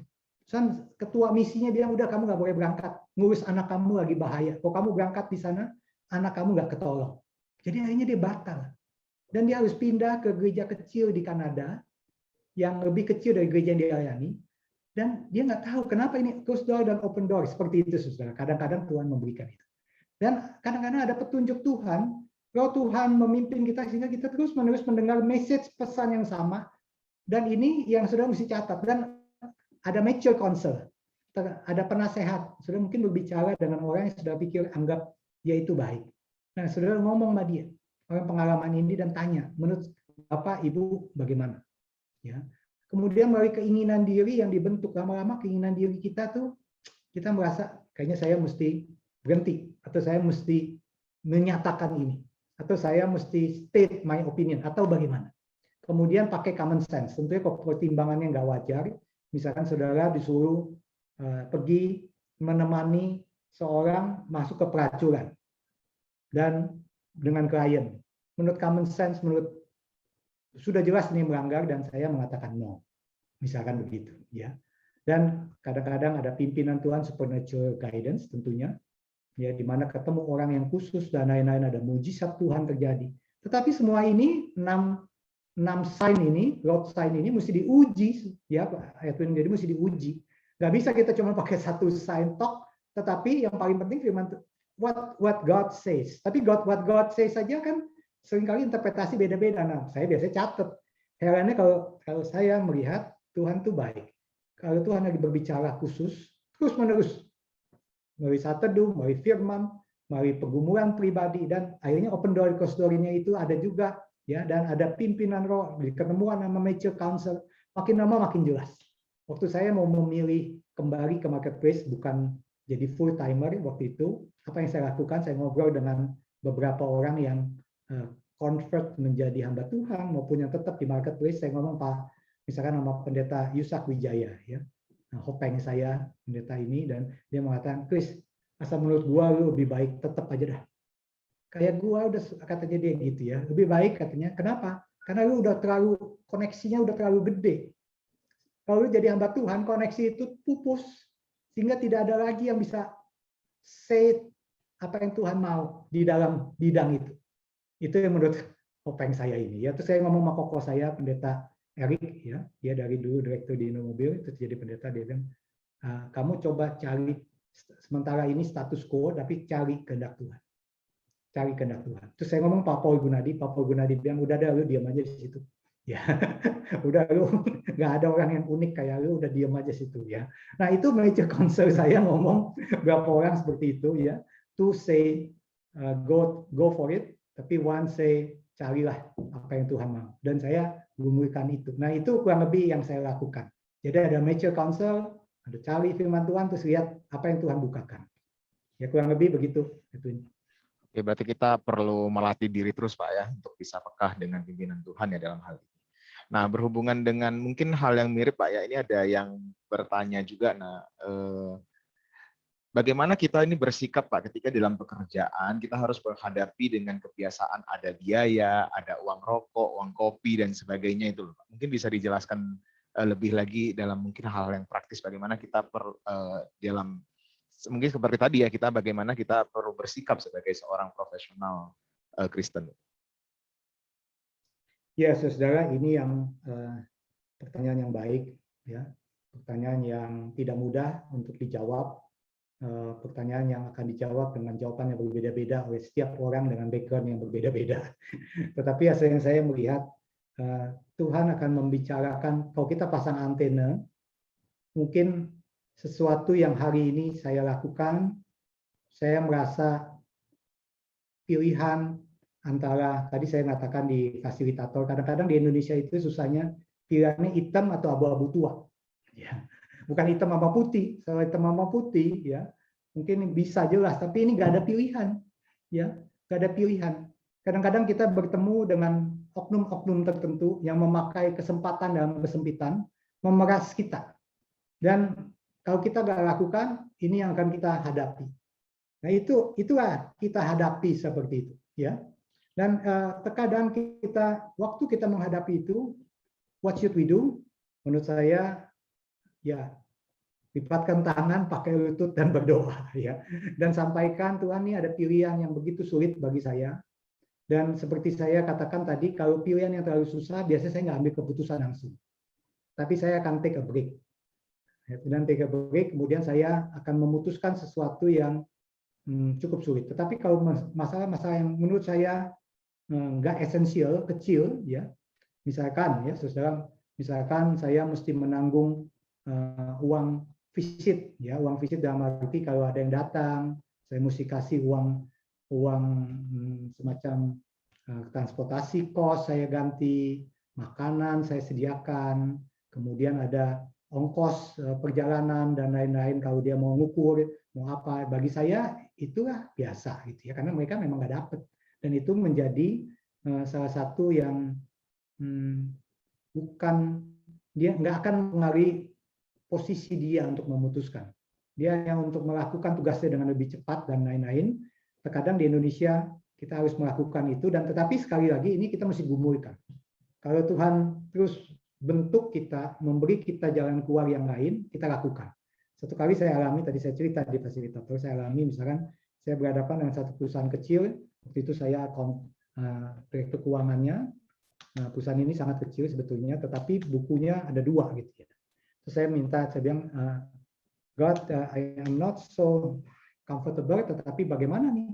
Ketua misinya bilang udah kamu nggak boleh berangkat, ngurus anak kamu lagi bahaya. Kalau kamu berangkat di sana, anak kamu nggak ketolong. Jadi akhirnya dia batal. Dan dia harus pindah ke gereja kecil di Kanada, yang lebih kecil dari gereja yang dia layani. Dan dia nggak tahu kenapa ini close door dan open door. Seperti itu, saudara. Kadang-kadang Tuhan memberikan itu. Dan kadang-kadang ada petunjuk Tuhan, kalau Tuhan memimpin kita sehingga kita terus-menerus mendengar message pesan yang sama. Dan ini yang saudara mesti catat. Dan ada mature counsel, ada penasehat. Saudara mungkin berbicara dengan orang yang saudara pikir anggap dia itu baik. Nah, saudara ngomong sama dia, orang pengalaman ini dan tanya, menurut Bapak, Ibu bagaimana? Ya. Kemudian melalui keinginan diri yang dibentuk lama-lama, keinginan diri kita tuh kita merasa kayaknya saya mesti berhenti atau saya mesti menyatakan ini atau saya mesti state my opinion atau bagaimana. Kemudian pakai common sense. Tentunya kalau pertimbangannya nggak wajar, misalkan saudara disuruh pergi menemani seorang masuk ke pelacuran dan dengan klien. Menurut common sense, menurut sudah jelas ini melanggar dan saya mengatakan no. Misalkan begitu, ya. Dan kadang-kadang ada pimpinan Tuhan supernatural guidance tentunya, ya di mana ketemu orang yang khusus dan lain-lain ada mujizat Tuhan terjadi. Tetapi semua ini 6 sign ini, road sign ini mesti diuji, ya Pak Edwin, jadi mesti diuji. Nggak bisa kita cuma pakai satu sign talk, tetapi yang paling penting firman what God says. Tapi what God says saja kan seringkali interpretasi beda-beda. Nah, saya biasanya catat. Herannya kalau saya melihat Tuhan tuh baik. Kalau Tuhan lagi berbicara khusus, terus-menerus. Melalui saat teduh, melalui firman, melalui pergumulan pribadi, dan akhirnya open door closed door-nya itu ada juga, ya, dan ada pimpinan roh, di ketemuan sama mature council, makin lama makin jelas. Waktu saya mau memilih kembali ke marketplace, bukan jadi full timer waktu itu, apa yang saya lakukan? Saya ngobrol dengan beberapa orang yang convert menjadi hamba Tuhan maupun yang tetap di marketplace. Saya ngomong, Pak, misalkan nama pendeta Yusak Wijaya, ya, hopeng saya pendeta ini, dan dia mengatakan, Chris, asal menurut gua lu lebih baik tetap aja dah. Kayak gua udah, katanya dia gitu ya, lebih baik katanya. Kenapa? Karena lu udah terlalu, koneksinya udah terlalu gede. Kalau lu jadi hamba Tuhan, koneksi itu pupus, sehingga tidak ada lagi yang bisa say apa yang Tuhan mau di dalam bidang itu. Itu yang menurut openg saya ini. Ya, terus saya ngomong sama koko saya, pendeta Erik, ya, dia dari dulu direktur di Indomobil, terus jadi pendeta, dia bilang, kamu coba cari sementara ini status quo, tapi cari kehendak Tuhan. Cari kehendak Tuhan. Terus saya ngomong Pak Paul Gunadi bilang, udah dah, lu diam aja di situ. Ya, udah lu nggak ada orang yang unik kayak lu, udah diam aja situ ya. Nah itu major concern saya ngomong berapa orang seperti itu ya. To say go for it, tapi one say carilah apa yang Tuhan mau. Dan saya gumulkan itu. Nah itu kurang lebih yang saya lakukan. Jadi ada major council, ada cari firman Tuhan, terus lihat apa yang Tuhan bukakan. Ya kurang lebih begitu. Oke, berarti kita perlu melatih diri terus Pak ya, untuk bisa pekah dengan pimpinan Tuhan ya dalam hal ini. Nah, berhubungan dengan mungkin hal yang mirip Pak ya, ini ada yang bertanya juga, bagaimana kita ini bersikap Pak ketika dalam pekerjaan kita harus menghadapi dengan kebiasaan ada biaya, ada uang rokok, uang kopi dan sebagainya itu Pak. Mungkin bisa dijelaskan lebih lagi dalam mungkin hal yang praktis bagaimana kita dalam mungkin seperti tadi ya, kita bagaimana kita perlu bersikap sebagai seorang profesional Kristen. Ya, saudara, ini yang pertanyaan yang baik, ya, pertanyaan yang tidak mudah untuk dijawab, pertanyaan yang akan dijawab dengan jawaban yang berbeda-beda oleh setiap orang dengan background yang berbeda-beda. Tetapi yang saya melihat, Tuhan akan membicarakan, kalau kita pasang antena, mungkin sesuatu yang hari ini saya lakukan, saya merasa pilihan antara, tadi saya mengatakan di fasilitator, kadang-kadang di Indonesia itu susahnya pilihannya hitam atau abu-abu tua. Ya. Bukan hitam sama putih, kalau hitam sama putih, ya mungkin bisa jelas, tapi ini nggak ada pilihan. Ya, nggak ada pilihan. Kadang-kadang kita bertemu dengan oknum-oknum tertentu yang memakai kesempatan dalam kesempitan, memeras kita. Dan kalau kita nggak lakukan, ini yang akan kita hadapi. Nah itulah kita hadapi seperti itu, ya. Dan terkadang waktu kita menghadapi itu, what should we do? Menurut saya, ya lipatkan tangan, pakai lutut dan berdoa, ya. Dan sampaikan Tuhan, ini ada pilihan yang begitu sulit bagi saya. Dan seperti saya katakan tadi, kalau pilihan yang terlalu susah, biasanya saya nggak ambil keputusan langsung. Tapi saya akan take a break. Dan take a break, kemudian saya akan memutuskan sesuatu yang cukup sulit. Tetapi kalau masalah-masalah yang menurut saya nggak esensial, kecil, ya, misalkan, ya, saudara, misalkan saya mesti menanggung uang visit, ya, uang visit dalam arti kalau ada yang datang, saya mesti kasih uang semacam transportasi kos saya ganti, makanan saya sediakan, kemudian ada ongkos perjalanan dan lain-lain kalau dia mau ngukur, mau apa, bagi saya itulah biasa gitu ya, karena mereka memang nggak dapet, dan itu menjadi salah satu yang bukan, dia nggak akan mengaruhi posisi dia untuk memutuskan, dia yang untuk melakukan tugasnya dengan lebih cepat dan lain-lain. Terkadang di Indonesia kita harus melakukan itu, dan tetapi sekali lagi ini kita mesti gumulkan. Kalau Tuhan terus bentuk kita, memberi kita jalan keluar yang lain, kita lakukan. Satu kali saya alami, tadi saya cerita di fasilitator, saya alami misalkan saya berhadapan dengan satu perusahaan kecil, waktu itu saya direktur keuangannya, nah, perusahaan ini sangat kecil sebetulnya, tetapi bukunya ada 2 gitu ya. Terus saya bilang, God, I am not so comfortable, tetapi bagaimana nih?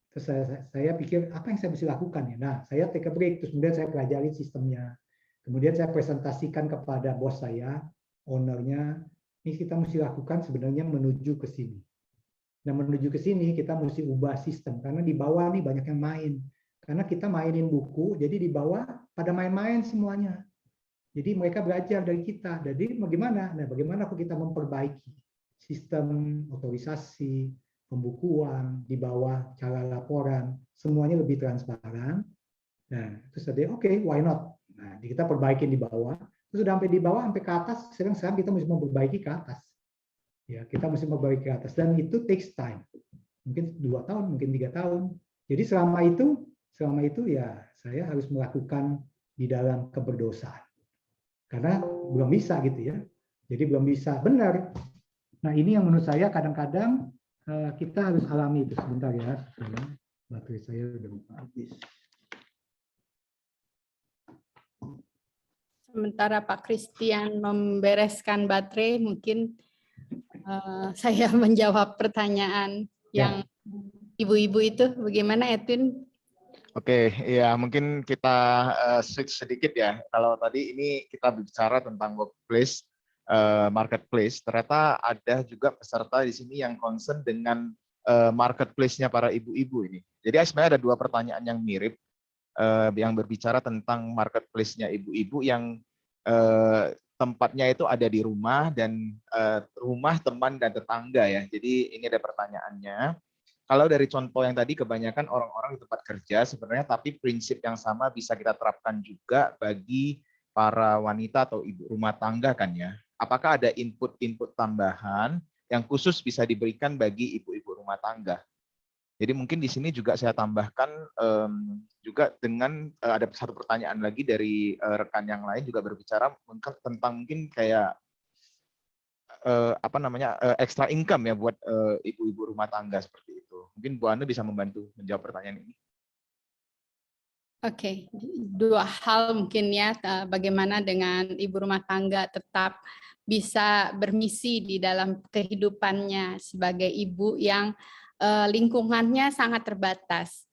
Terus saya pikir apa yang saya bisa lakukan ya. Nah, saya take a break, terus kemudian saya pelajari sistemnya. Kemudian saya presentasikan kepada bos saya, ownernya, ini kita mesti lakukan sebenarnya menuju ke sini. Nah, menuju ke sini kita mesti ubah sistem, karena di bawah nih banyak yang main. Karena kita mainin buku, jadi di bawah pada main-main semuanya. Jadi mereka belajar dari kita. Jadi bagaimana? Nah, bagaimana kita memperbaiki sistem otorisasi, pembukuan, di bawah cara laporan, semuanya lebih transparan. Nah, terus tadi oke, why not? Nah, kita perbaikin di bawah. Terus sudah sampai di bawah, sampai ke atas, sekarang kita mesti memperbaiki ke atas. Ya, kita mesti memperbaiki ke atas, dan itu takes time. Mungkin 2 tahun, mungkin 3 tahun. Jadi selama itu ya saya harus melakukan di dalam keberdosaan. Karena belum bisa gitu ya. Jadi belum bisa benar. Nah, ini yang menurut saya kadang-kadang kita harus alami itu. Sebentar ya, baterai saya udah habis. Sementara Pak Christian membereskan baterai, mungkin saya menjawab pertanyaan yang ibu-ibu itu. Bagaimana, Edwin? Oke, ya mungkin kita switch sedikit ya. Kalau tadi ini kita bicara tentang workplace, marketplace, ternyata ada juga peserta di sini yang concern dengan marketplace-nya para ibu-ibu ini. Jadi sebenarnya ada 2 pertanyaan yang mirip, yang berbicara tentang marketplace-nya ibu-ibu yang tempatnya itu ada di rumah dan rumah, teman, dan tetangga ya. Jadi ini ada pertanyaannya. Kalau dari contoh yang tadi kebanyakan orang-orang di tempat kerja sebenarnya, tapi prinsip yang sama bisa kita terapkan juga bagi para wanita atau ibu rumah tangga kan ya. Apakah ada input-input tambahan yang khusus bisa diberikan bagi ibu-ibu rumah tangga? Jadi mungkin di sini juga saya tambahkan juga dengan ada satu pertanyaan lagi dari rekan yang lain juga berbicara tentang mungkin kayak extra income ya buat ibu-ibu rumah tangga seperti itu. Mungkin Bu Anu bisa membantu menjawab pertanyaan ini. Oke, 2 hal mungkin ya, bagaimana dengan ibu rumah tangga tetap bisa bermisi di dalam kehidupannya sebagai ibu yang lingkungannya sangat terbatas.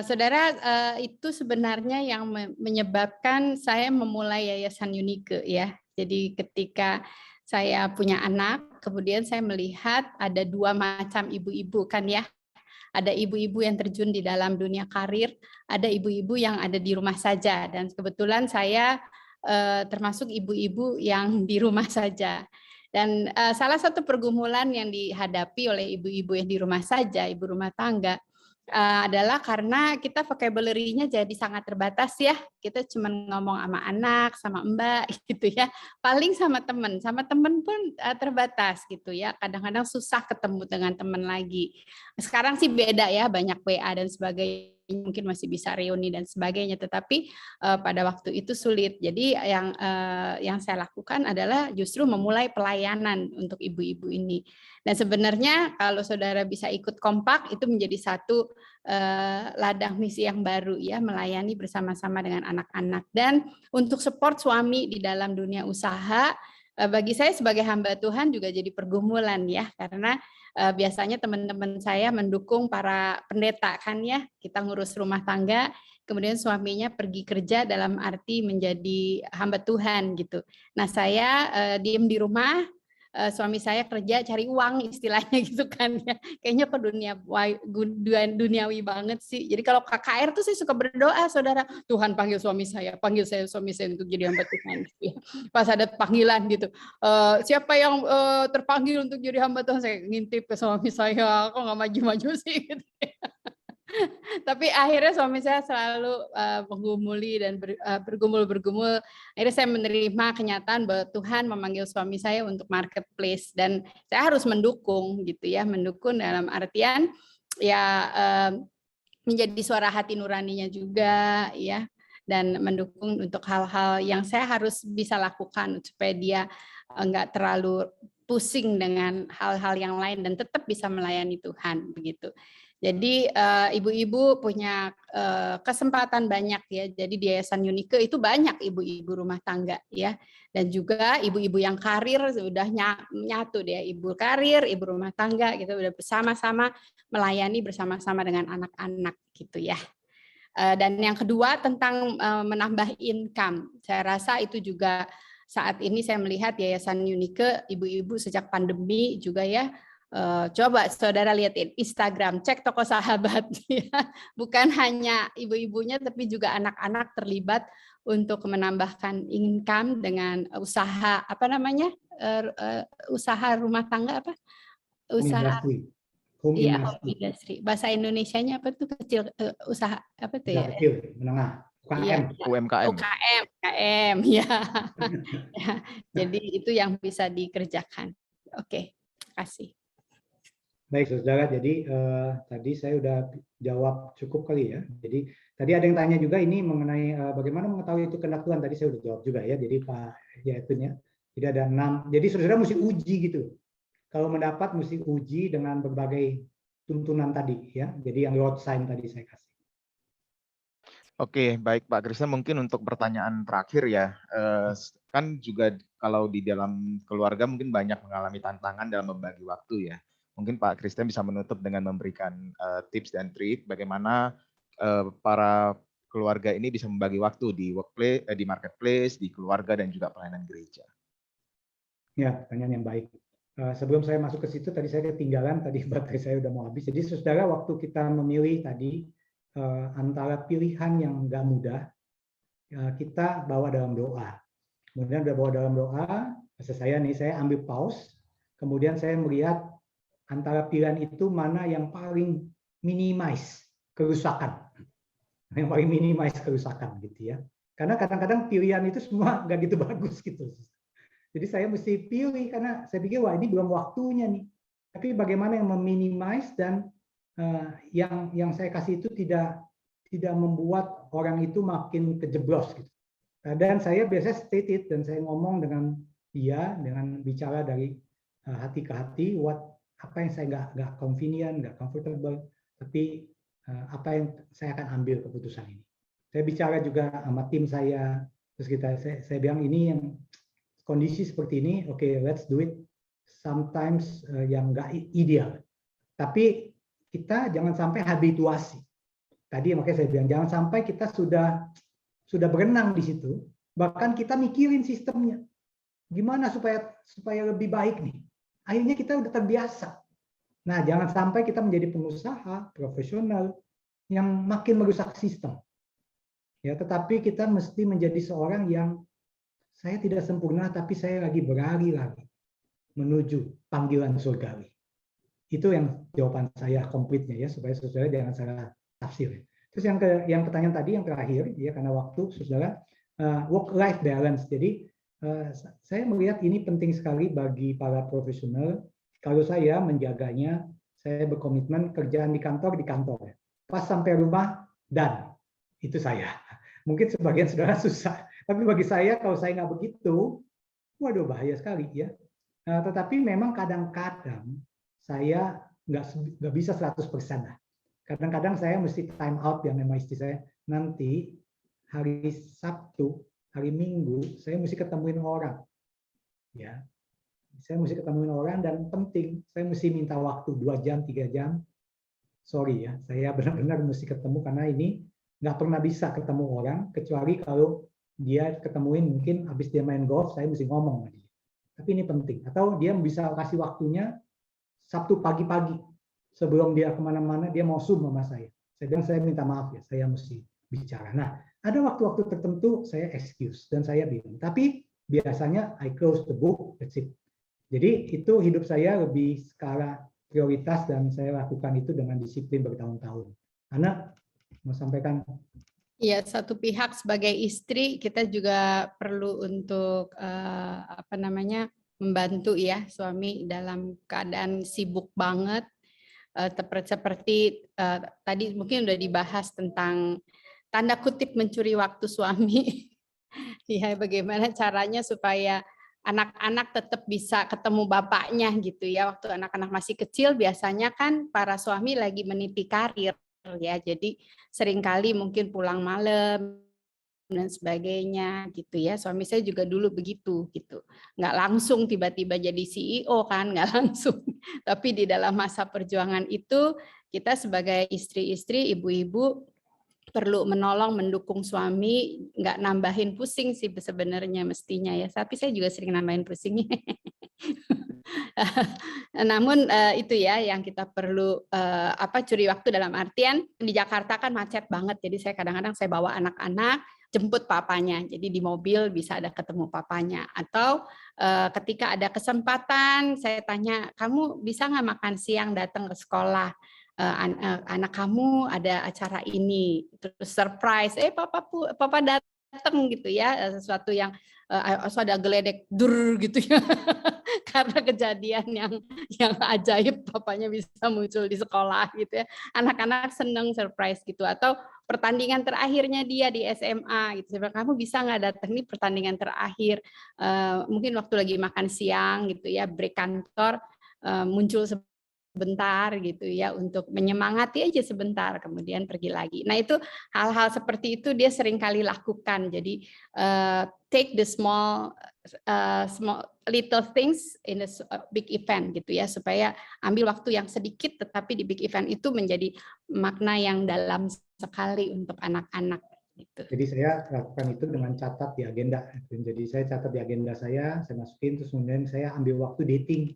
Saudara, itu sebenarnya yang menyebabkan saya memulai Yayasan Unike ya. Jadi ketika saya punya anak, kemudian saya melihat ada 2 macam ibu-ibu kan ya. Ada ibu-ibu yang terjun di dalam dunia karir, ada ibu-ibu yang ada di rumah saja. Dan kebetulan saya termasuk ibu-ibu yang di rumah saja. Dan salah satu pergumulan yang dihadapi oleh ibu-ibu yang di rumah saja, ibu rumah tangga, adalah karena kita vocabulary-nya jadi sangat terbatas ya. Kita cuma ngomong sama anak, sama mbak gitu ya. Paling sama teman pun terbatas gitu ya. Kadang-kadang susah ketemu dengan teman lagi. Sekarang sih beda ya, banyak WA dan sebagainya, mungkin masih bisa reuni dan sebagainya, tetapi pada waktu itu sulit. Jadi yang saya lakukan adalah justru memulai pelayanan untuk ibu-ibu ini. Dan sebenarnya kalau saudara bisa ikut kompak, itu menjadi satu ladang misi yang baru ya, melayani bersama-sama dengan anak-anak. Dan untuk support suami di dalam dunia usaha, bagi saya sebagai hamba Tuhan juga jadi pergumulan ya, karena biasanya teman-teman saya mendukung para pendeta kan ya, kita ngurus rumah tangga, kemudian suaminya pergi kerja dalam arti menjadi hamba Tuhan gitu. Nah saya diem di rumah, suami saya kerja cari uang istilahnya gitu kan ya. Kayaknya ke duniawi banget sih. Jadi kalau KKR tuh saya suka berdoa, saudara, Tuhan panggil suami saya untuk jadi hamba Tuhan. Gitu ya. Pas ada panggilan gitu, siapa yang terpanggil untuk jadi hamba Tuhan, saya ngintip ke suami saya, kok nggak maju-maju sih gitu ya. Tapi akhirnya suami saya selalu menggumuli dan bergumul. Akhirnya saya menerima kenyataan bahwa Tuhan memanggil suami saya untuk marketplace dan saya harus mendukung gitu ya, mendukung dalam artian ya menjadi suara hati nuraninya juga ya, dan mendukung untuk hal-hal yang saya harus bisa lakukan supaya dia enggak terlalu pusing dengan hal-hal yang lain dan tetap bisa melayani Tuhan begitu. Jadi ibu-ibu punya kesempatan banyak ya. Jadi di Yayasan Unike itu banyak ibu-ibu rumah tangga ya. Dan juga ibu-ibu yang karir sudah nyatu deh, ibu karir, ibu rumah tangga gitu, udah bersama-sama melayani bersama-sama dengan anak-anak gitu ya. Dan yang kedua tentang menambah income. Saya rasa itu juga saat ini saya melihat Yayasan Unike, ibu-ibu sejak pandemi juga ya, coba saudara lihatin Instagram, cek toko sahabat, ya. Bukan hanya ibu-ibunya, tapi juga anak-anak terlibat untuk menambahkan income dengan usaha apa namanya, usaha rumah tangga apa? Usaha Home iya, industry. home industry. Bahasa Indonesianya apa tuh kecil usaha apa tuh ya? Kecil, menengah. Iya, UMKM. UMKM, ya. Ya. Jadi itu yang bisa dikerjakan. Oke, kasih. Baik, saudara. Jadi tadi saya udah jawab cukup kali ya. Jadi tadi ada yang tanya juga ini mengenai bagaimana mengetahui itu kehendak Tuhan. Tadi saya udah jawab juga ya. Jadi Pak Yaitunya. Jadi ada 6. Jadi saudara mesti uji gitu. Kalau mendapat mesti uji dengan berbagai tuntunan tadi ya. Jadi yang road sign tadi saya kasih. Oke, baik Pak Kristen, mungkin untuk pertanyaan terakhir ya, kan juga kalau di dalam keluarga mungkin banyak mengalami tantangan dalam membagi waktu ya. Mungkin Pak Kristen bisa menutup dengan memberikan tips dan trik bagaimana para keluarga ini bisa membagi waktu di workplace, di marketplace, di keluarga dan juga pelayanan gereja. Ya, pertanyaan yang baik. Sebelum saya masuk ke situ, tadi saya ketinggalan, tadi baterai saya udah mau habis. Jadi saudara, waktu kita memilih tadi antara pilihan yang nggak mudah, kita bawa dalam doa. Kemudian udah bawa dalam doa, maksud saya nih, saya ambil pause, kemudian saya melihat antara pilihan itu mana yang paling minimize kerusakan. Yang paling minimize kerusakan gitu ya. Karena kadang-kadang pilihan itu semua nggak gitu bagus gitu. Jadi saya mesti pilih karena saya pikir wah ini belum waktunya nih. Tapi bagaimana yang meminimize dan yang saya kasih itu tidak membuat orang itu makin kejeblos gitu. Dan saya biasanya state it dan saya ngomong dengan dia dengan bicara dari hati ke hati apa yang saya nggak convenient, nggak comfortable, tapi apa yang saya akan ambil keputusan ini. Saya bicara juga sama tim saya, terus saya bilang ini yang kondisi seperti ini, oke, let's do it. Sometimes yang nggak ideal, tapi kita jangan sampai habituasi. Tadi makanya saya bilang jangan sampai kita sudah berenang di situ, bahkan kita mikirin sistemnya, gimana supaya lebih baik nih. Akhirnya kita udah terbiasa. Nah, jangan sampai kita menjadi pengusaha profesional yang makin merusak sistem. Ya, tetapi kita mesti menjadi seorang yang saya tidak sempurna, tapi saya lagi berlari menuju panggilan surgawi. Itu yang jawaban saya komplitnya ya, supaya saudara jangan salah tafsir. Terus yang pertanyaan tadi yang terakhir ya, karena waktu saudara, work-life balance. Jadi saya melihat ini penting sekali bagi para profesional. Kalau saya menjaganya, saya berkomitmen kerjaan di kantor. Pas sampai rumah dan itu saya. Mungkin sebagian saudara susah. Tapi bagi saya, kalau saya nggak begitu, waduh bahaya sekali ya. Tetapi memang kadang-kadang saya nggak bisa 100% lah. Kadang-kadang saya mesti time out yang memang istri saya. Nanti hari Sabtu, hari Minggu, saya mesti ketemuin orang. Ya, saya mesti ketemuin orang dan penting, saya mesti minta waktu 2 jam, 3 jam. Sorry ya, saya benar-benar mesti ketemu karena ini nggak pernah bisa ketemu orang kecuali kalau dia ketemuin mungkin habis dia main golf, saya mesti ngomong sama dia. Tapi ini penting. Atau dia bisa kasih waktunya Sabtu pagi-pagi sebelum dia kemana-mana, dia mau Zoom sama saya. Saya bilang saya minta maaf ya, saya mesti bicara. Nah, ada waktu-waktu tertentu saya excuse dan saya bilang. Tapi biasanya I close the book, that's it. Jadi itu hidup saya lebih skala prioritas dan saya lakukan itu dengan disiplin bertahun-tahun. Karena mau sampaikan. Iya, satu pihak sebagai istri kita juga perlu untuk membantu ya suami dalam keadaan sibuk banget, seperti tadi mungkin udah dibahas tentang tanda kutip mencuri waktu suami. Ya, bagaimana caranya supaya anak-anak tetap bisa ketemu bapaknya gitu ya. Waktu anak-anak masih kecil biasanya kan para suami lagi meniti karir ya, jadi seringkali mungkin pulang malam dan sebagainya gitu ya. Suami saya juga dulu begitu gitu, nggak langsung tiba-tiba jadi CEO kan, nggak langsung, tapi di dalam masa perjuangan itu kita sebagai istri-istri, ibu-ibu, perlu menolong, mendukung suami, nggak nambahin pusing sih sebenarnya mestinya ya. Tapi saya juga sering nambahin pusing. Namun itu ya yang kita perlu curi waktu dalam artian di Jakarta kan macet banget. Jadi saya kadang-kadang saya bawa anak-anak jemput papanya. Jadi di mobil bisa ada ketemu papanya. Atau ketika ada kesempatan saya tanya, kamu bisa nggak makan siang datang ke sekolah? Anak kamu ada acara ini, terus surprise, papa datang gitu ya, sesuatu yang ada geledek dur gitu ya, karena kejadian yang ajaib papanya bisa muncul di sekolah gitu ya, anak-anak seneng surprise gitu. Atau pertandingan terakhirnya dia di SMA gitu, kamu bisa nggak datang, ini pertandingan terakhir, mungkin waktu lagi makan siang gitu ya, break kantor, muncul sebentar gitu ya untuk menyemangati aja sebentar kemudian pergi lagi. Nah itu hal-hal seperti itu dia sering kali lakukan. Jadi take the small little things in a big event gitu ya, supaya ambil waktu yang sedikit tetapi di big event itu menjadi makna yang dalam sekali untuk anak-anak. Gitu. Jadi saya lakukan itu dengan catat di agenda. Jadi saya catat di agenda saya masukin, terus kemudian saya ambil waktu dating.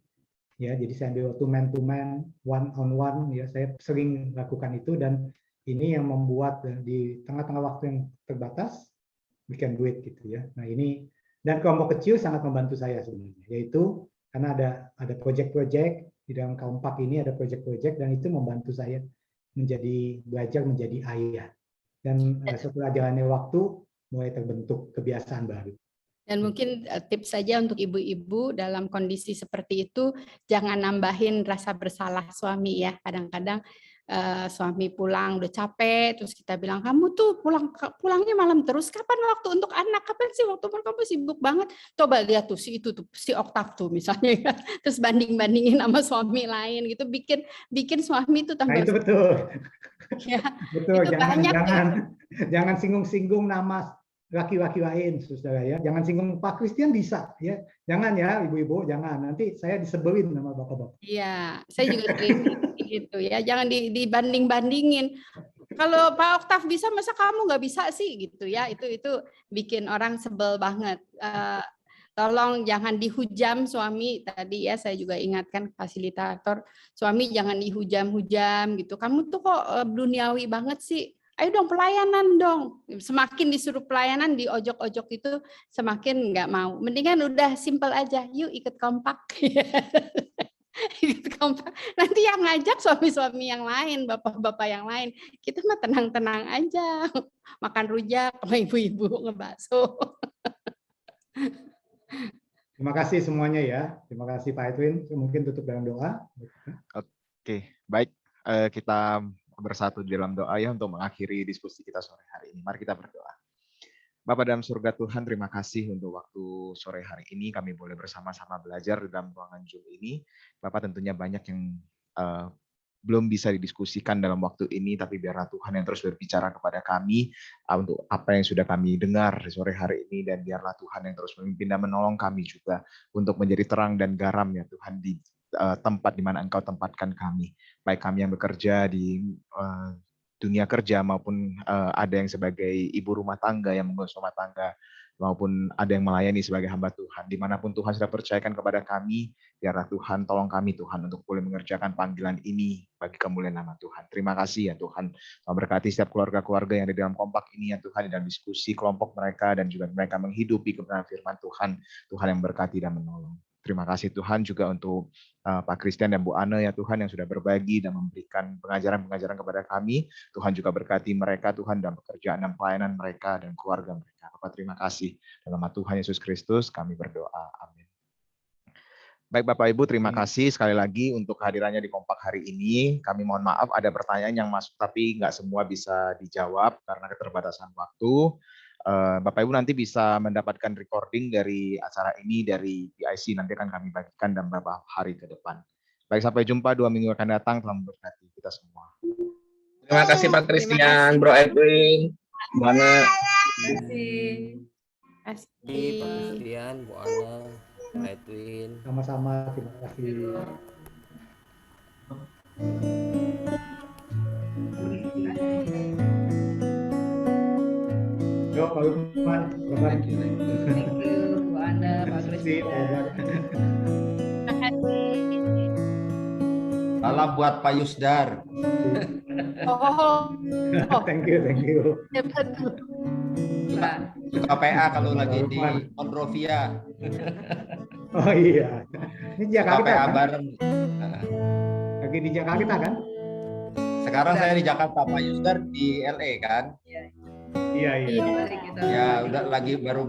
Ya, jadi saya ambil waktu man to man, one on one, ya saya sering lakukan itu, dan ini yang membuat di tengah-tengah waktu yang terbatas we can do it gitu ya. Nah ini, dan kelompok kecil sangat membantu saya sebenarnya, yaitu karena ada project-project di dalam kompak ini, ada project-project, dan itu membantu saya belajar menjadi ayah. Dan setelah jalannya waktu mulai terbentuk kebiasaan baru. Dan mungkin tips saja untuk ibu-ibu dalam kondisi seperti itu, jangan nambahin rasa bersalah suami ya. Kadang-kadang suami pulang udah capek, terus kita bilang, kamu tuh pulangnya malam terus, kapan waktu untuk anak, kapan sih waktu kamu sibuk banget. Coba lihat tuh si Oktav tuh misalnya ya. Terus banding-bandingin sama suami lain gitu, bikin suami itu tambah. Nah itu betul. Ya, betul, itu jangan singgung-singgung nama laki-laki lain, saudara ya. Jangan singgung Pak Christian bisa ya. Jangan ya ibu-ibu, jangan. Nanti saya disebelin sama bapak-bapak. Iya, saya juga sering gitu ya. Jangan dibanding-bandingin. Kalau Pak Oktav bisa, masa kamu nggak bisa sih gitu ya. Itu bikin orang sebel banget. Tolong jangan dihujam suami. Tadi ya saya juga ingatkan fasilitator, suami jangan dihujam-hujam gitu. Kamu tuh kok duniawi banget sih. Ayo dong pelayanan dong. Semakin disuruh pelayanan di ojok-ojok itu semakin nggak mau. Mendingan udah simple aja. Yuk ikut kompak. Ikut kompak. Nanti yang ngajak suami-suami yang lain, bapak-bapak yang lain. Kita mah tenang-tenang aja. Makan rujak sama ibu-ibu ngebakso. Terima kasih semuanya ya. Terima kasih Pak Edwin. Mungkin tutup dalam doa. Oke, baik. Kita bersatu di dalam doa ya untuk mengakhiri diskusi kita sore hari ini. Mari kita berdoa. Bapa dalam surga Tuhan, terima kasih untuk waktu sore hari ini kami boleh bersama-sama belajar di dalam ruangan Zoom ini. Bapak tentunya banyak yang belum bisa didiskusikan dalam waktu ini, tapi biarlah Tuhan yang terus berbicara kepada kami untuk apa yang sudah kami dengar di sore hari ini, dan biarlah Tuhan yang terus memimpin dan menolong kami juga untuk menjadi terang dan garam ya Tuhan di tempat di mana Engkau tempatkan kami, baik kami yang bekerja di dunia kerja maupun ada yang sebagai ibu rumah tangga yang mengurus rumah tangga, maupun ada yang melayani sebagai hamba Tuhan. Dimanapun Tuhan sudah percayakan kepada kami, biarlah Tuhan tolong kami Tuhan untuk boleh mengerjakan panggilan ini bagi kemuliaan nama Tuhan. Terima kasih ya Tuhan. Berkati setiap keluarga-keluarga yang ada di dalam kompak ini ya Tuhan, di dalam diskusi kelompok mereka dan juga mereka menghidupi kebenaran firman Tuhan. Tuhan yang berkati dan menolong. Terima kasih Tuhan juga untuk Pak Christian dan Bu Anne ya Tuhan yang sudah berbagi dan memberikan pengajaran-pengajaran kepada kami. Tuhan juga berkati mereka Tuhan dalam pekerjaan dan pelayanan mereka dan keluarga mereka. Bapak terima kasih. Dalam nama Tuhan Yesus Kristus kami berdoa. Amin. Baik Bapak Ibu, terima kasih sekali lagi untuk kehadirannya di kompak hari ini. Kami mohon maaf ada pertanyaan yang masuk tapi nggak semua bisa dijawab karena keterbatasan waktu. Bapak Ibu nanti bisa mendapatkan recording dari acara ini dari PIC, nanti akan kami bagikan dalam beberapa hari ke depan. Baik, sampai jumpa 2 minggu akan datang. Tuhan memberkati kita semua. Terima kasih Pak Christian, Bro Edwin, mana? Terima kasih. Pak Christian, Bu Ana, Pak Edwin. Sama-sama, terima kasih. Yo, Pak Lukman. Thank you, Bu Anda, Pak Christian. Salam buat Pak Yusdar. Oh, Thank you. Suka PA kalau lagi di Monrovia. Oh iya. Ini Suka Jakarta PA kan? bareng. Lagi di Jakarta kan? Sekarang saya di Jakarta, Pak Yusdar di LA kan? Iya. Ya udah lagi baru